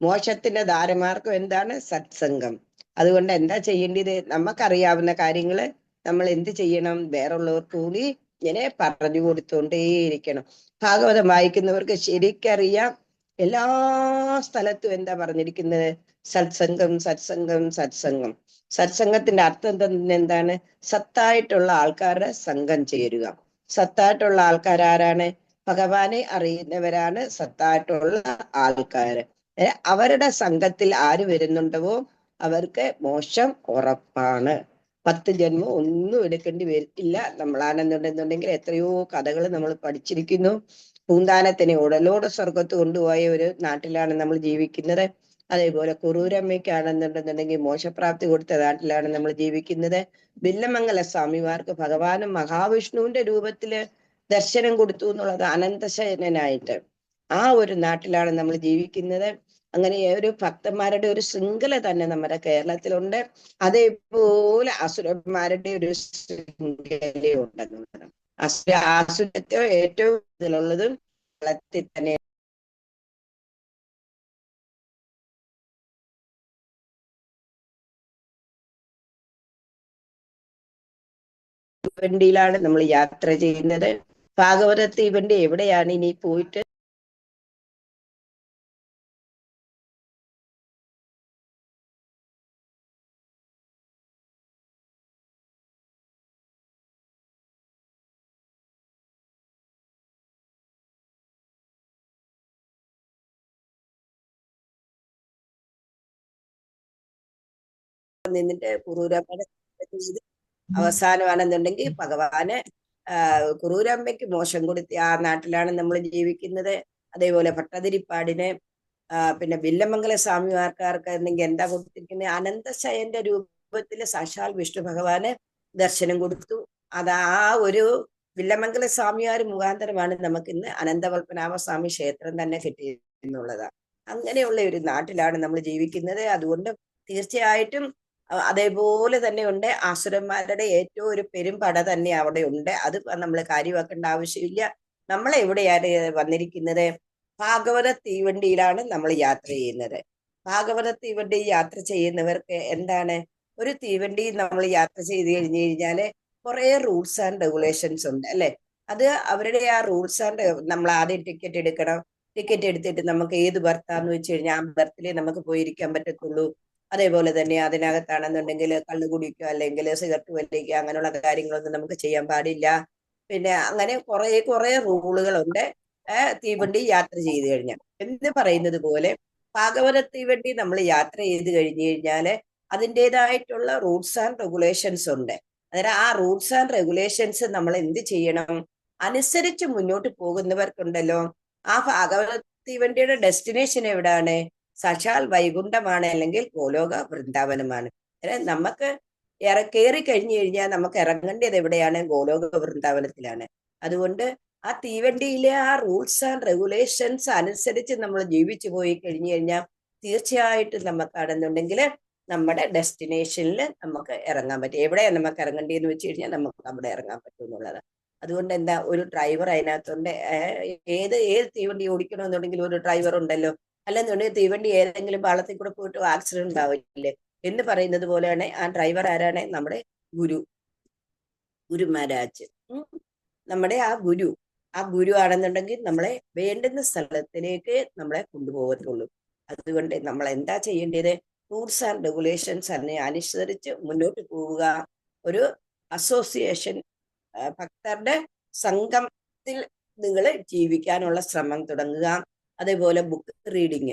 മോക്ഷത്തിന്റെ ദ്വാരമാർഗം എന്താണ്? സത്സംഗം. അതുകൊണ്ട് എന്താ ചെയ്യേണ്ടത്? നമുക്കറിയാവുന്ന കാര്യങ്ങള് നമ്മൾ എന്ത് ചെയ്യണം? വേറുള്ളവർക്ക് കൂടി ഇങ്ങനെ പറഞ്ഞു കൊടുത്തോണ്ടേയിരിക്കണം. ഭാഗവതം വായിക്കുന്നവർക്ക് ശരിക്കറിയാം എല്ലാ സ്ഥലത്തും എന്താ പറഞ്ഞിരിക്കുന്നത്? സത്സംഗം, സത്സംഗം, സത്സംഗം. സത്സംഗത്തിന്റെ അർത്ഥം എന്താണ്? സത്തായിട്ടുള്ള ആൾക്കാരുടെ സംഘം ചേരുക. സത്തായിട്ടുള്ള ആൾക്കാരാരാണ്? ഭഗവാനെ അറിയുന്നവരാണ് സത്തായിട്ടുള്ള ആൾക്കാര്. അവരുടെ സംഘത്തിൽ ആര് വരുന്നുണ്ടോ അവർക്ക് മോക്ഷം ഉറപ്പാണ്. 10 ജന്മം ഒന്നും എടുക്കേണ്ടി വരില്ല. നമ്മളാണെന്നുണ്ടെന്നുണ്ടെങ്കിൽ എത്രയോ കഥകൾ നമ്മൾ പഠിച്ചിരിക്കുന്നു. പൂന്താനത്തിനെ ഉടലോടെ സ്വർഗത്ത് കൊണ്ടുപോയ ഒരു നാട്ടിലാണ് നമ്മൾ ജീവിക്കുന്നത്. അതേപോലെ കുറൂരമ്മയ്ക്കാണെന്നുണ്ടെന്നുണ്ടെങ്കിൽ മോക്ഷപ്രാപ്തി കൊടുത്ത നാട്ടിലാണ് നമ്മൾ ജീവിക്കുന്നത്. വില്ലമംഗല സ്വാമിമാർക്ക് ഭഗവാനും മഹാവിഷ്ണുവിന്റെ രൂപത്തില് ദർശനം കൊടുത്തു എന്നുള്ളത് അനന്തശയനായിട്ട്. ആ ഒരു നാട്ടിലാണ് നമ്മൾ ജീവിക്കുന്നത്. അങ്ങനെ ഒരു ഭക്തന്മാരുടെ ഒരു ശൃംഖല തന്നെ നമ്മുടെ കേരളത്തിലുണ്ട്. അതേപോലെ അസുരന്മാരുടെ ഒരു ശൃംഖലയുണ്ടെന്നുള്ളത്. ആസുരത്തെ ഏറ്റവും ഇതിലുള്ളതും കേരളത്തിൽ തന്നെ. തീവണ്ടിയിലാണ് നമ്മൾ യാത്ര ചെയ്യുന്നത്. ഭാഗവത തീവണ്ടി എവിടെയാണ് ഇനി പോയിട്ട് നിന്നിട്ട് കുറൂരമ്മയുടെ അവസാനമാണെന്നുണ്ടെങ്കിൽ ഭഗവാന് കുറൂരമ്മയ്ക്ക് മോശം കൊടുത്തി ആ നാട്ടിലാണ് നമ്മൾ ജീവിക്കുന്നത്. അതേപോലെ ഭട്ടതിരിപ്പാടിന് പിന്നെ വില്ലമംഗല സ്വാമിമാർക്കാർക്ക് എന്നെങ്കിൽ എന്താ കൊടുത്തിരിക്കുന്നത്? അനന്തശയന്റെ രൂപത്തില് സാക്ഷാൽ വിഷ്ണു ഭഗവാന് ദർശനം കൊടുത്തു. അത് ആ ഒരു വില്ലമംഗല സ്വാമിയാർ മുഖാന്തരമാണ് നമുക്ക് ഇന്ന് അനന്തപത്മനാഭസ്വാമി ക്ഷേത്രം തന്നെ കിട്ടിയെന്നുള്ളതാണ്. അങ്ങനെയുള്ള ഒരു നാട്ടിലാണ് നമ്മൾ ജീവിക്കുന്നത്. അതുകൊണ്ട് തീർച്ചയായിട്ടും അതേപോലെ തന്നെ ഉണ്ട് ആസുരന്മാരുടെ ഏറ്റവും ഒരു പെരുമ്പട തന്നെ അവിടെ ഉണ്ട്. അത് നമ്മൾ കാര്യമാക്കേണ്ട ആവശ്യമില്ല. നമ്മൾ എവിടെയാണ് വന്നിരിക്കുന്നത്? ഭാഗവത തീവണ്ടിയിലാണ് നമ്മൾ യാത്ര ചെയ്യുന്നത്. ഭാഗവത തീവണ്ടി യാത്ര ചെയ്യുന്നവർക്ക് എന്താണ്, ഒരു തീവണ്ടി നമ്മൾ യാത്ര ചെയ്ത് കഴിഞ്ഞു കഴിഞ്ഞാല് കുറെ റൂൾസ് ആൻഡ് റെഗുലേഷൻസ് ഉണ്ട് അല്ലെ. അത് അവരുടെ ആ റൂൾസ് ആൻഡ്, നമ്മൾ ആദ്യം ടിക്കറ്റ് എടുക്കണം. ടിക്കറ്റ് എടുത്തിട്ട് നമുക്ക് ഏത് ബർത്താന്ന് വെച്ച് കഴിഞ്ഞാൽ ആ ബർത്തിലേ നമുക്ക് പോയിരിക്കാൻ പറ്റത്തുള്ളൂ. അതേപോലെ തന്നെ അതിനകത്താണെന്നുണ്ടെങ്കിൽ കള്ളു കുടിക്കുക അല്ലെങ്കിൽ സിഗരറ്റ് വലിക്കുക അങ്ങനെയുള്ള കാര്യങ്ങളൊന്നും നമുക്ക് ചെയ്യാൻ പാടില്ല. പിന്നെ അങ്ങനെ കുറെ റൂളുകളുണ്ട് തീവണ്ടി യാത്ര ചെയ്ത് കഴിഞ്ഞാൽ. എന്ന് പറയുന്നത് പോലെ ഭാഗവത തീവണ്ടി നമ്മൾ യാത്ര ചെയ്ത് കഴിഞ്ഞു കഴിഞ്ഞാല് അതിൻ്റെതായിട്ടുള്ള റൂൾസ് ആൻഡ് റെഗുലേഷൻസ് ഉണ്ട്. അന്നേരം ആ റൂൾസ് ആൻഡ് റെഗുലേഷൻസ് നമ്മൾ എന്ത് ചെയ്യണം? അനുസരിച്ച് മുന്നോട്ട് പോകുന്നവർക്കുണ്ടല്ലോ, ആ ഭാഗവത തീവണ്ടിയുടെ ഡെസ്റ്റിനേഷൻ എവിടാണ്? സാക്ഷാൽ വൈകുണ്ഠമാണ്, അല്ലെങ്കിൽ ഗോലോക വൃന്ദാവനമാണ്. നമുക്ക് കയറി കഴിഞ്ഞു കഴിഞ്ഞാൽ നമുക്ക് ഇറങ്ങേണ്ടത് എവിടെയാണ്? ഗോലോക വൃന്ദാവനത്തിലാണ്. അതുകൊണ്ട് ആ തീവണ്ടിയിലെ ആ റൂൾസ് ആൻഡ് റെഗുലേഷൻസ് അനുസരിച്ച് നമ്മൾ ജീവിച്ചു പോയി കഴിഞ്ഞു കഴിഞ്ഞാൽ തീർച്ചയായിട്ടും നമുക്കാണെന്നുണ്ടെങ്കിൽ നമ്മുടെ ഡെസ്റ്റിനേഷനിൽ നമുക്ക് ഇറങ്ങാൻ പറ്റും. എവിടെയാണ് നമുക്ക് ഇറങ്ങേണ്ടതെന്ന് വെച്ച് കഴിഞ്ഞാൽ നമുക്ക് അവിടെ ഇറങ്ങാൻ പറ്റും എന്നുള്ളത്. അതുകൊണ്ട് എന്താ, ഒരു ഡ്രൈവർ അതിനകത്തുണ്ട്. ഏത് തീവണ്ടി ഓടിക്കണമെന്നുണ്ടെങ്കിൽ ഒരു ഡ്രൈവർ ഉണ്ടല്ലോ. അല്ലെന്നുണ്ടെങ്കിൽ തീവണ്ടി ഏതെങ്കിലും പാളത്തിൽ കൂടെ പോയിട്ട് ആക്സിഡന്റ് ഉണ്ടാവില്ലേ എന്ന് പറയുന്നത് പോലെയാണ് ആ ഡ്രൈവർ. ആരാണ്? നമ്മുടെ ഗുരു മഹാരാജ്. നമ്മുടെ ആ ഗുരു ആണെന്നുണ്ടെങ്കിൽ നമ്മളെ വേണ്ടുന്ന സ്ഥലത്തിലേക്ക് നമ്മളെ കൊണ്ടുപോകത്തുള്ളൂ. അതുകൊണ്ട് നമ്മൾ എന്താ ചെയ്യേണ്ടത്? റൂൾസ് ആൻഡ് റെഗുലേഷൻസ് അനുസരിച്ച് മുന്നോട്ട് പോവുക. ഒരു അസോസിയേഷൻ, ഭക്തരുടെ സംഘത്തിൽ നിങ്ങൾ ജീവിക്കാനുള്ള ശ്രമം തുടങ്ങുക. അതേപോലെ ബുക്ക് റീഡിങ്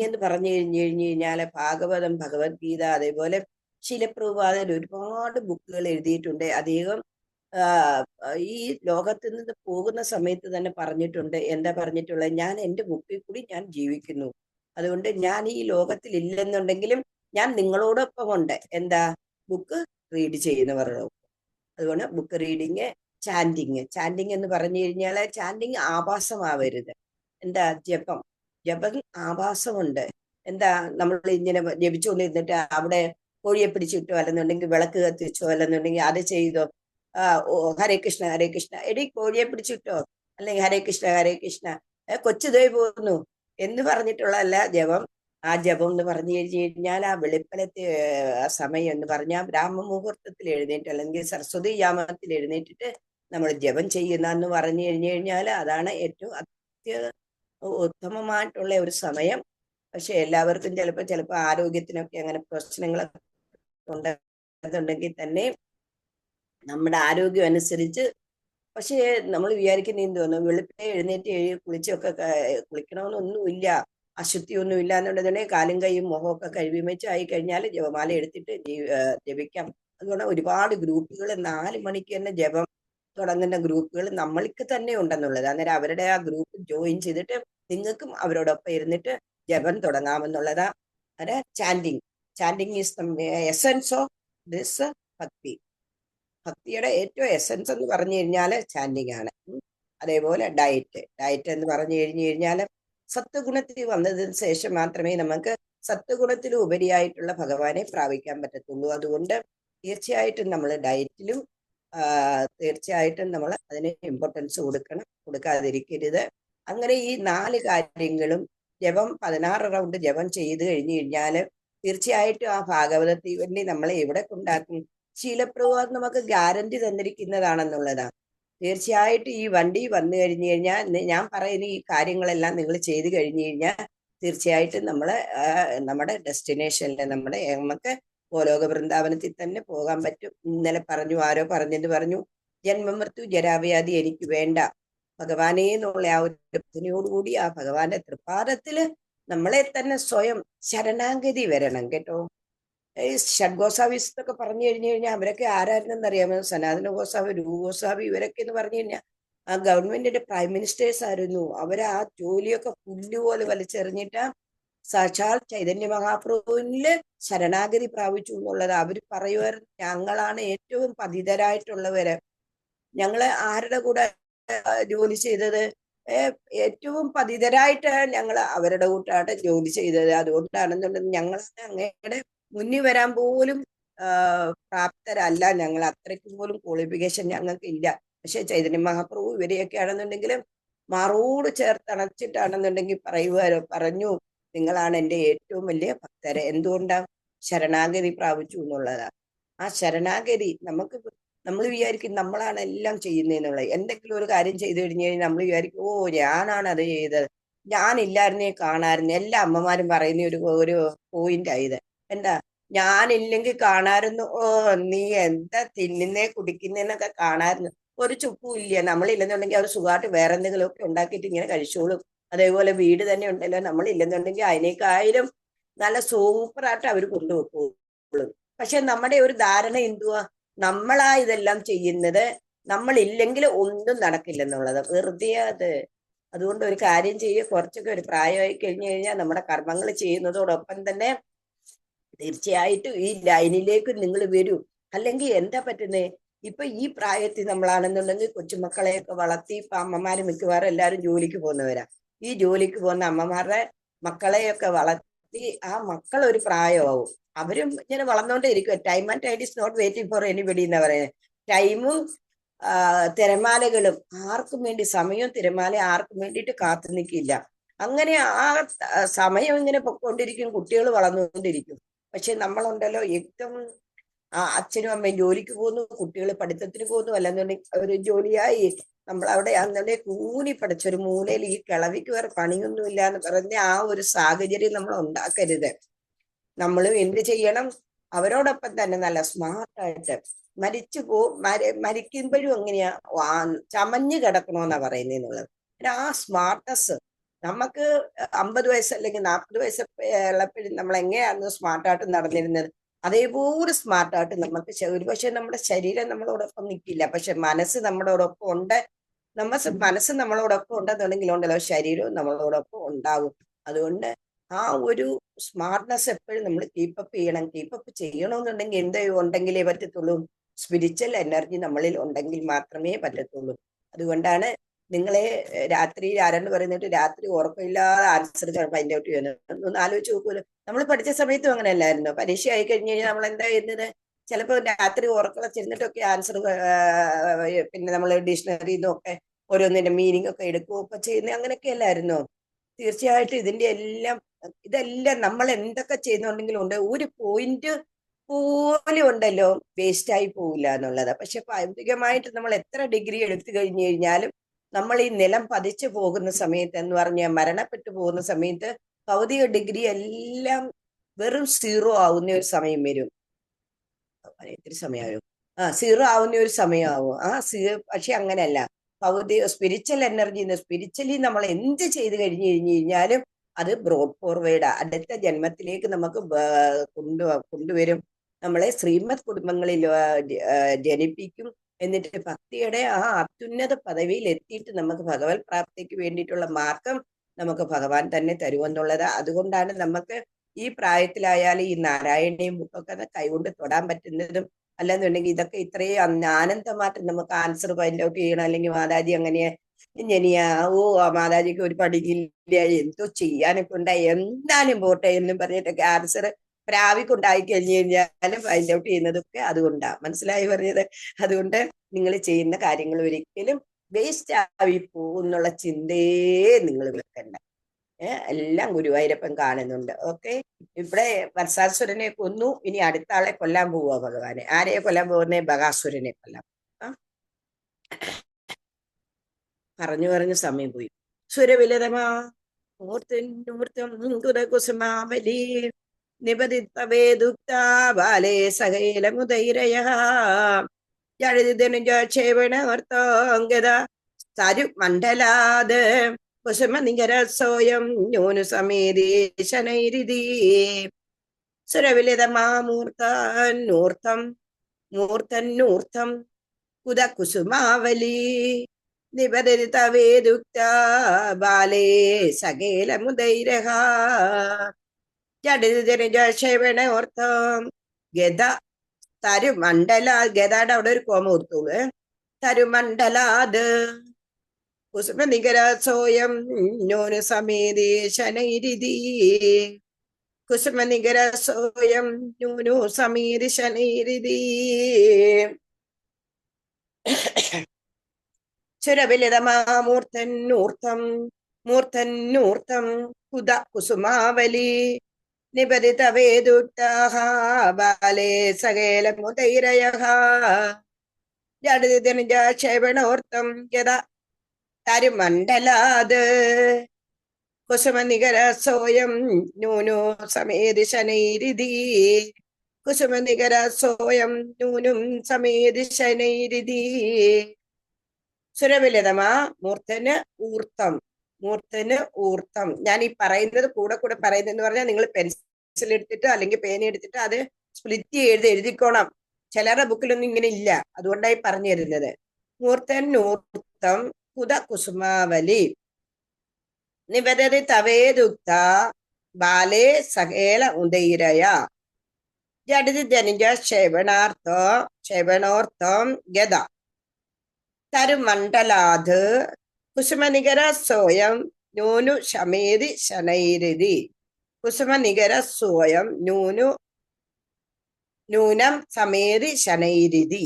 എന്ന് പറഞ്ഞു കഴിഞ്ഞാൽ ഭാഗവതം, ഭഗവത്ഗീത, അതേപോലെ ശിലപ്രഭുപാദൻ ഒരുപാട് ബുക്കുകൾ എഴുതിയിട്ടുണ്ട്. അദ്ദേഹം ഈ ലോകത്തിൽ നിന്ന് പോകുന്ന സമയത്ത് തന്നെ പറഞ്ഞിട്ടുണ്ട്. എന്താ പറഞ്ഞിട്ടുള്ളത്? ഞാൻ എൻ്റെ ബുക്കിൽ കൂടി ഞാൻ ജീവിക്കുന്നു. അതുകൊണ്ട് ഞാൻ ഈ ലോകത്തിൽ ഇല്ലെന്നുണ്ടെങ്കിലും ഞാൻ നിങ്ങളോടൊപ്പം ഉണ്ട്. എന്താ? ബുക്ക് റീഡ് ചെയ്യുന്നവരോടൊപ്പം. അതുകൊണ്ട് ബുക്ക് റീഡിങ്, ചാൻഡിങ് എന്ന് പറഞ്ഞു കഴിഞ്ഞാൽ ചാൻഡിങ് ആഭാസമാവരുത്. എന്താ? ജപം ആഭാസമുണ്ട്. എന്താ? നമ്മൾ ഇങ്ങനെ ജപിച്ചുകൊണ്ടിരുന്നിട്ട് അവിടെ കോഴിയെ പിടിച്ചിട്ടോ അല്ലെന്നുണ്ടെങ്കിൽ വിളക്ക് കത്തിച്ചോ അല്ലെന്നുണ്ടെങ്കിൽ അത് ചെയ്തോ, ഹരേ കൃഷ്ണ ഹരേ കൃഷ്ണ, എടി കോഴിയെ പിടിച്ചിട്ടോ, അല്ലെങ്കിൽ ഹരേ കൃഷ്ണ കൊച്ചുതേ പോകുന്നു എന്ന് പറഞ്ഞിട്ടുള്ളതല്ല ജപം. ആ ജപം എന്ന് പറഞ്ഞു കഴിഞ്ഞാൽ ആ വെളുപ്പിലത്തെ സമയം എന്ന് പറഞ്ഞാൽ ബ്രാഹ്മ മുഹൂർത്തത്തിൽ എഴുന്നേറ്റ് അല്ലെങ്കിൽ സരസ്വതി യാമത്തിൽ എഴുന്നേറ്റിട്ട് നമ്മൾ ജപം ചെയ്യുന്ന എന്ന് പറഞ്ഞു കഴിഞ്ഞാൽ അതാണ് ഏറ്റവും ഉത്തമമായിട്ടുള്ള ഒരു സമയം. പക്ഷെ എല്ലാവർക്കും ചിലപ്പോൾ ആരോഗ്യത്തിനൊക്കെ അങ്ങനെ പ്രശ്നങ്ങളൊക്കെ ഉണ്ടെന്നുണ്ടെങ്കിൽ തന്നെ നമ്മുടെ ആരോഗ്യം അനുസരിച്ച്, പക്ഷേ നമ്മൾ വിചാരിക്കുന്ന എന്ത് തോന്നുന്നു, വെളുപ്പിനെ എഴുന്നേറ്റ് കുളിക്കണമെന്നൊന്നുമില്ല, അശുദ്ധിയൊന്നും ഇല്ല എന്നുണ്ടെന്നുണ്ടെങ്കിൽ കാലും കൈയും മുഖമൊക്കെ കഴുകി വെച്ച് ആയി കഴിഞ്ഞാൽ ജപമാല എടുത്തിട്ട് ജപിക്കാം. അതുകൊണ്ട് ഒരുപാട് ഗ്രൂപ്പുകൾ 4 മണിക്ക് തന്നെ ജപം തുടങ്ങുന്ന ഗ്രൂപ്പുകൾ നമ്മൾക്ക് തന്നെ ഉണ്ടെന്നുള്ളത്. അന്നേരം അവരുടെ ആ ഗ്രൂപ്പ് ജോയിൻ ചെയ്തിട്ട് നിങ്ങൾക്കും അവരോടൊപ്പം ഇരുന്നിട്ട് ജപം തുടങ്ങാമെന്നുള്ളതാ. അതെ, chanting is the essence of this ഭക്തിയുടെ ഏറ്റവും എസൻസ് എന്ന് പറഞ്ഞു കഴിഞ്ഞാൽ ചാൻഡിങ് ആണ്. അതേപോലെ ഡയറ്റ് എന്ന് പറഞ്ഞു കഴിഞ്ഞാൽ സത്വഗുണത്തിൽ വന്നതിന് ശേഷം മാത്രമേ നമുക്ക് സത്വഗുണത്തിൽ ഉപരിയായിട്ടുള്ള ഭഗവാനെ പ്രാപിക്കാൻ പറ്റത്തുള്ളൂ. അതുകൊണ്ട് തീർച്ചയായിട്ടും നമ്മൾ ഡയറ്റിലും തീർച്ചയായിട്ടും നമ്മൾ അതിന് ഇമ്പോർട്ടൻസ് കൊടുക്കാതിരിക്കരുത്. അങ്ങനെ ഈ 4 കാര്യങ്ങളും ജപം 16 റൗണ്ട് ജപം ചെയ്ത് കഴിഞ്ഞു കഴിഞ്ഞാൽ തീർച്ചയായിട്ടും ആ ഭാഗവതത്തിൽ വേണ്ടി നമ്മളെ എവിടെ കൊണ്ടാക്കും? ശീലപ്രഭുപാദ് നമുക്ക് ഗ്യാരണ്ടി തന്നിരിക്കുന്നതാണെന്നുള്ളതാണ്. തീർച്ചയായിട്ടും ഈ വണ്ടി വന്നു കഴിഞ്ഞു കഴിഞ്ഞാൽ ഞാൻ പറയുന്ന ഈ കാര്യങ്ങളെല്ലാം നിങ്ങൾ ചെയ്ത് കഴിഞ്ഞു കഴിഞ്ഞാൽ തീർച്ചയായിട്ടും നമ്മുടെ ഡെസ്റ്റിനേഷനിൽ നമുക്ക് ഗോലോക വൃന്ദാവനത്തിൽ തന്നെ പോകാൻ പറ്റും. ഇന്നലെ ആരോ പറഞ്ഞു ജന്മമൃത്യു ജരാവ്യാധി എനിക്ക് വേണ്ട, ഭഗവാനെ എന്നുള്ള ആ ഒരു പ്രാർത്ഥനയോടുകൂടി ആ ഭഗവാന്റെ തൃപ്പാദത്തില് നമ്മളെ തന്നെ സ്വയം ശരണാഗതി വരണം കേട്ടോ. ഈ ഷഡ്ഗോസാവീസ് എന്നൊക്കെ പറഞ്ഞു കഴിഞ്ഞാൽ അവരൊക്കെ ആരായിരുന്നെന്നറിയാമോ? സനാതന ഗോസാവി, രൂപ ഗോസാവി, ഇവരൊക്കെ എന്ന് പറഞ്ഞു കഴിഞ്ഞാൽ ആ ഗവൺമെന്റിന്റെ പ്രൈം മിനിസ്റ്റേഴ്സ് ആയിരുന്നു. അവര് ആ ജോലിയൊക്കെ പുല്ലുപോലെ വലിച്ചെറിഞ്ഞിട്ട് സാക്ഷാൽ ചൈതന്യ മഹാപ്രഭുവില് ശരണാഗതി പ്രാപിച്ചു എന്നുള്ളത്. അവര് പറയുമായിരുന്നു, ഞങ്ങളാണ് ഏറ്റവും പതിതരായിട്ടുള്ളവര്, ഞങ്ങള് ആരുടെ കൂടെ ജോലി ചെയ്തത്? ഏറ്റവും പതിതരായിട്ട് ഞങ്ങൾ അവരുടെ കൂട്ടായിട്ട് ജോലി ചെയ്തത്. അതുകൊണ്ടാണെന്നുണ്ടെങ്കിൽ ഞങ്ങളാണ് അങ്ങയുടെ മുന്നിൽ വരാൻ പോലും പ്രാപ്തരല്ല ഞങ്ങൾ. അത്രയ്ക്കും പോലും ക്വാളിഫിക്കേഷൻ ഞങ്ങൾക്ക് ഇല്ല. പക്ഷെ ചൈതന്യ മഹാപ്രഭു ഇവരെയൊക്കെ ആണെന്നുണ്ടെങ്കിലും മാറോട് ചേർത്തണച്ചിട്ടാണെന്നുണ്ടെങ്കിൽ പറഞ്ഞു, നിങ്ങളാണ് എൻ്റെ ഏറ്റവും വലിയ ഭക്തര്. എന്തുകൊണ്ടാ? ശരണാഗതി പ്രാപിച്ചു എന്നുള്ളതാ. ആ ശരണാഗതി നമ്മൾ വിചാരിക്കും നമ്മളാണ് എല്ലാം ചെയ്യുന്നതെന്നുള്ളത്. എന്തെങ്കിലും ഒരു കാര്യം ചെയ്തു കഴിഞ്ഞു കഴിഞ്ഞാൽ നമ്മൾ വിചാരിക്കും, ഓ ഞാനാണ് അത് ചെയ്തത്, ഞാനില്ലായിരുന്നേ കാണായിരുന്നു. എല്ലാ അമ്മമാരും പറയുന്ന ഒരു പോയിന്റ് ആയത്. എന്താ? ഞാനില്ലെങ്കിൽ കാണായിരുന്നു. ഓ നീ എന്താ തിന്നുന്നേ കുടിക്കുന്നേന്നൊക്കെ കാണായിരുന്നു. ഒരു ചുക്കും ഇല്ല. നമ്മളില്ലെന്നുണ്ടെങ്കിൽ അവർ സുഖമായിട്ട് വേറെ എന്തെങ്കിലുമൊക്കെ ഉണ്ടാക്കിയിട്ട് ഇങ്ങനെ കഴിച്ചോളും. അതേപോലെ വീട് തന്നെ ഉണ്ടല്ലോ, നമ്മളില്ലെന്നുണ്ടെങ്കിൽ അതിനേക്കാളും നല്ല സൂപ്പറായിട്ട് അവർ കൊണ്ടുവെക്കോളും. പക്ഷെ നമ്മുടെ ഒരു ധാരണ എന്തുവാ? നമ്മളാ ഇതെല്ലാം ചെയ്യുന്നത്, നമ്മളില്ലെങ്കിൽ ഒന്നും നടക്കില്ലെന്നുള്ളത്. വെറുതെ അത്. അതുകൊണ്ട് ഒരു കാര്യം ചെയ്യുക, കുറച്ചൊക്കെ ഒരു പ്രായമായി കഴിഞ്ഞു കഴിഞ്ഞാൽ നമ്മുടെ കർമ്മങ്ങൾ ചെയ്യുന്നതോടൊപ്പം തന്നെ തീർച്ചയായിട്ടും ഈ ലൈനിലേക്ക് നിങ്ങൾ വരൂ. അല്ലെങ്കിൽ എന്താ പറ്റുന്നേ? ഇപ്പൊ ഈ പ്രായത്തിൽ നമ്മളാണെന്നുണ്ടെങ്കിൽ കൊച്ചുമക്കളെയൊക്കെ വളർത്തി, ഇപ്പൊ അമ്മമാര് മിക്കവാറും എല്ലാവരും ജോലിക്ക് പോകുന്നവരാ. ഈ ജോലിക്ക് പോകുന്ന അമ്മമാരുടെ മക്കളെയൊക്കെ വളർത്തി ആ മക്കൾ ഒരു പ്രായമാവും. അവരും ഇങ്ങനെ വളർന്നുകൊണ്ടേ ഇരിക്കും. Time and tide is not waiting for anybody എന്നാ പറയുന്നത്. ടൈമും തിരമാലകളും ആർക്കും വേണ്ടി, സമയവും തിരമാല ആർക്കും വേണ്ടിയിട്ട് കാത്തു നിൽക്കില്ല. അങ്ങനെ ആ സമയം ഇങ്ങനെ പൊക്കോണ്ടിരിക്കും, കുട്ടികൾ വളർന്നുകൊണ്ടിരിക്കും. പക്ഷെ നമ്മളുണ്ടല്ലോ ഏറ്റവും അച്ഛനും അമ്മയും ജോലിക്ക് പോകുന്നു, കുട്ടികൾ പഠിത്തത്തിന് പോകുന്നു, അല്ലെന്നുണ്ടെങ്കിൽ ഒരു ജോലിയായി നമ്മൾ അവിടെ അന്നുണ്ടെങ്കിൽ കൂനി പഠിച്ചൊരു മൂലയിൽ ഈ കിളവിക്ക് വേറെ പണിയൊന്നുമില്ല എന്ന് പറഞ്ഞ ആ ഒരു സാഹചര്യം നമ്മൾ ഉണ്ടാക്കരുത്. നമ്മളും എന്ത് ചെയ്യണം? അവരോടൊപ്പം തന്നെ നല്ല സ്മാർട്ടായിട്ട് മരിക്കുമ്പോഴും എങ്ങനെയാ ചമഞ്ഞു കിടക്കണമെന്നാ പറയുന്നതെന്നുള്ളത്. ആ സ്മാർട്ട്നെസ് നമുക്ക് 50 വയസ്സ് അല്ലെങ്കിൽ 40 വയസ്സ് ഉള്ളപ്പോഴും നമ്മൾ എങ്ങനെയായിരുന്നു സ്മാർട്ടായിട്ട് നടന്നിരുന്നത്, അതേപോലെ സ്മാർട്ടായിട്ട് നമുക്ക് ഒരുപക്ഷെ നമ്മുടെ ശരീരം നമ്മളോടൊപ്പം നിൽക്കില്ല, പക്ഷെ മനസ്സ് നമ്മളോടൊപ്പം ഉണ്ട്. മനസ്സ് നമ്മളോടൊപ്പം ഉണ്ടെന്നുണ്ടെങ്കിൽ ഉണ്ടല്ലോ ശരീരവും നമ്മളോടൊപ്പം ഉണ്ടാവും. അതുകൊണ്ട് ആ ഒരു സ്മാർട്ട്നെസ് എപ്പോഴും നമ്മൾ കീപ്പപ്പ് ചെയ്യണം. കീപ്പപ്പ് ചെയ്യണമെന്നുണ്ടെങ്കിൽ എന്ത് ഉണ്ടെങ്കിലേ പറ്റത്തുള്ളൂ? സ്പിരിച്വൽ എനർജി നമ്മളിൽ ഉണ്ടെങ്കിൽ മാത്രമേ പറ്റത്തുള്ളൂ. അതുകൊണ്ടാണ് നിങ്ങളെ രാത്രി ആരെന്ന് പറയുന്നിട്ട് രാത്രി ഉറക്കമില്ലാതെ ആൻസർ ഫൈൻഡ് ഔട്ട് ചെയ്യുന്നത്. ഒന്ന് ആലോചിച്ച് നോക്കൂല്ലോ. നമ്മൾ പഠിച്ച സമയത്തും അങ്ങനെ അല്ലായിരുന്നു. പരീക്ഷ ആയി കഴിഞ്ഞ് കഴിഞ്ഞാൽ നമ്മൾ എന്താ ചെയ്യുന്നത്? ചിലപ്പോൾ രാത്രി ഉറക്കളച്ചിരുന്നിട്ടൊക്കെ ആൻസർ പിന്നെ നമ്മൾ ഡിക്ഷണറിന്നൊക്കെ ഓരോന്നിന്റെ മീനിങ് ഒക്കെ എടുക്കുകയൊക്കെ ചെയ്യുന്നത് അങ്ങനെയൊക്കെ അല്ലായിരുന്നോ? തീർച്ചയായിട്ടും ഇതെല്ലാം നമ്മൾ എന്തൊക്കെ ചെയ്യുന്നുണ്ടെങ്കിലും ഉണ്ട്, ഒരു പോയിന്റ് പോലും ഉണ്ടല്ലോ വേസ്റ്റ് ആയി പോവില്ല എന്നുള്ളത്. പക്ഷെ ഭൗതികമായിട്ട് നമ്മൾ എത്ര ഡിഗ്രി എടുത്തു കഴിഞ്ഞു കഴിഞ്ഞാലും നമ്മൾ ഈ നിലം പതിച്ചു പോകുന്ന സമയത്ത് എന്ന് പറഞ്ഞാൽ മരണപ്പെട്ടു പോകുന്ന സമയത്ത് ഭൗതിക ഡിഗ്രി എല്ലാം വെറും 0 ആവുന്ന ഒരു സമയം വരും. എത്ര സമയമാവും? 0 ആവുന്ന ഒരു സമയമാവും. പക്ഷെ അങ്ങനെയല്ല. ഭൗതിക സ്പിരിച്വൽ എനർജി, സ്പിരിച്വലി നമ്മൾ എന്ത് ചെയ്ത് കഴിഞ്ഞു കഴിഞ്ഞാലും അത് ബ്രോഡ് ഫോർവേഡ് അടുത്ത ജന്മത്തിലേക്ക് നമുക്ക് കൊണ്ടുവരും. നമ്മളെ ശ്രീമത് കുടുംബങ്ങളിൽ ജനിപ്പിക്കും. എന്നിട്ട് ഭക്തിയുടെ ആ അത്യുന്നത പദവിയിൽ എത്തിയിട്ട് നമുക്ക് ഭഗവത് പ്രാപ്തിക്ക് വേണ്ടിയിട്ടുള്ള മാർഗം നമുക്ക് ഭഗവാൻ തന്നെ തരുമെന്നുള്ളത്. അതുകൊണ്ടാണ് നമുക്ക് ഈ പ്രായത്തിലായാലും ഈ നാരായണീയം ബുക്കൊക്കെ കൈകൊണ്ട് തൊടാൻ പറ്റുന്നതും. അല്ലെന്നുണ്ടെങ്കിൽ ഇതൊക്കെ ഇത്രയും ആനന്ദമായിട്ട് നമുക്ക് ആൻസർ ഫൈൻഡ് ഔട്ട് ചെയ്യണം. അല്ലെങ്കിൽ മാതാജി അങ്ങനെയാ ഇങ്ങനെയാ, മാതാജിക്ക് ഒരു പണിയില്ല, എന്തോ ചെയ്യാനൊക്കെ ഉണ്ടായി, എന്തായാലും പോട്ടെ എന്നും പറഞ്ഞിട്ടൊക്കെ ആൻസർ പ്രാവിക്കുണ്ടായി കഴിഞ്ഞു കഴിഞ്ഞാലും ഫൈൻഡ് ഔട്ട് ചെയ്യുന്നതൊക്കെ അതുകൊണ്ടാ. മനസ്സിലായി പറഞ്ഞത്? അതുകൊണ്ട് നിങ്ങൾ ചെയ്യുന്ന കാര്യങ്ങൾ ഒരിക്കലും വേസ്റ്റ് ആയി പോകുന്നുള്ള ചിന്തയെ നിങ്ങൾ വെക്കണ്ട. എല്ലാം ഗുരുവായൂരപ്പൻ കാണുന്നുണ്ട്. ഓക്കെ, ഇവിടെ വത്സാസുരനെ കൊന്നു, ഇനി അടുത്ത ആളെ കൊല്ലാൻ പോവുക ഭഗവാനെ. ആരെയെ കൊല്ലാൻ പോകുന്നേ? ബകാസുരനെ കൊല്ലാൻ. പറഞ്ഞു സമയം പോയി. സുരവിലതമാ കുസുമാവലി നിപതിത്വേദുക്താ ബാലേ സകേലമുദൈരയഃ ജഡിതനുജേവണവർത്താംഗത തരുമണ്ഡലാത് കുസുമനികരസോയം ന്യൂനു സമേതീശനൈരിതി സുരവിലിതമാമൂർത്തന്നൂർത്തം മൂർത്തന്നൂർത്തം കുത കുസുമാവലി നിപതിതവേദുക്താ ബാലേ സകേലമുദൈരഃ ജഡിതനുജേവണവർത്താം ഗത തരുമണ്ഡല. ഗതയുടെ അവിടെ ഒരു കോമ കൊടുത്തോളൂ. തരുമണ്ഡലാത് കുസുമനികരസോയം ന്യൂന സമേതീശനൈരിതി കുസുമനികരസോയം നൂനു സമീരിശനീരിതി ചുരവിലിതമാമൂർത്തന്നൂർത്തം മൂർത്തന്നൂർത്തം കുത കുസുമാവലി നിപതിത വേദുക്താഹ ബാലേ സകേലമുദൈരയഃ ജഡിതനുജാക്ഷേപണോർത്തം യദ തരുമണ്ഡലാത് കുസുമനികരസോയം നൂനു സമേതി ശനൈരിതി കുസുമനികരസോയം നൂനും സമേതി ശനൈരിതി സുരവിലതമാ മൂർത്തന് ഊർത്തം മൂർത്തന് ഊർത്തം. ഞാൻ ഈ പറയുന്നത് കൂടെ കൂടെ പറയുന്നതെന്ന് പറഞ്ഞാൽ നിങ്ങൾ പെൻസിൽ എടുത്തിട്ട് അല്ലെങ്കിൽ പേന എടുത്തിട്ട് അത് സ്പ്ലിറ്റ് ചെയ്ത് എഴുതിക്കോണം. ചിലരുടെ ബുക്കിലൊന്നും ഇങ്ങനെ ഇല്ല, അതുകൊണ്ടായി പറഞ്ഞു തരുന്നത്. മൂർത്തൻ ഊർത്തം കുത കുസുമാവലി നിബദതി തവേദുക്ത ബാലേ സകേല ഉദൈരയ ജഡിതി ജനിജ ക്ഷേപണോർത്തം ഗത തരുമണ്ഡലാത് കുസുമനികരസോയം നൂനു ശമേതി ശനൈരിതി കുസുമനികരസോയം നൂനം സമേതി ശനൈരിതി.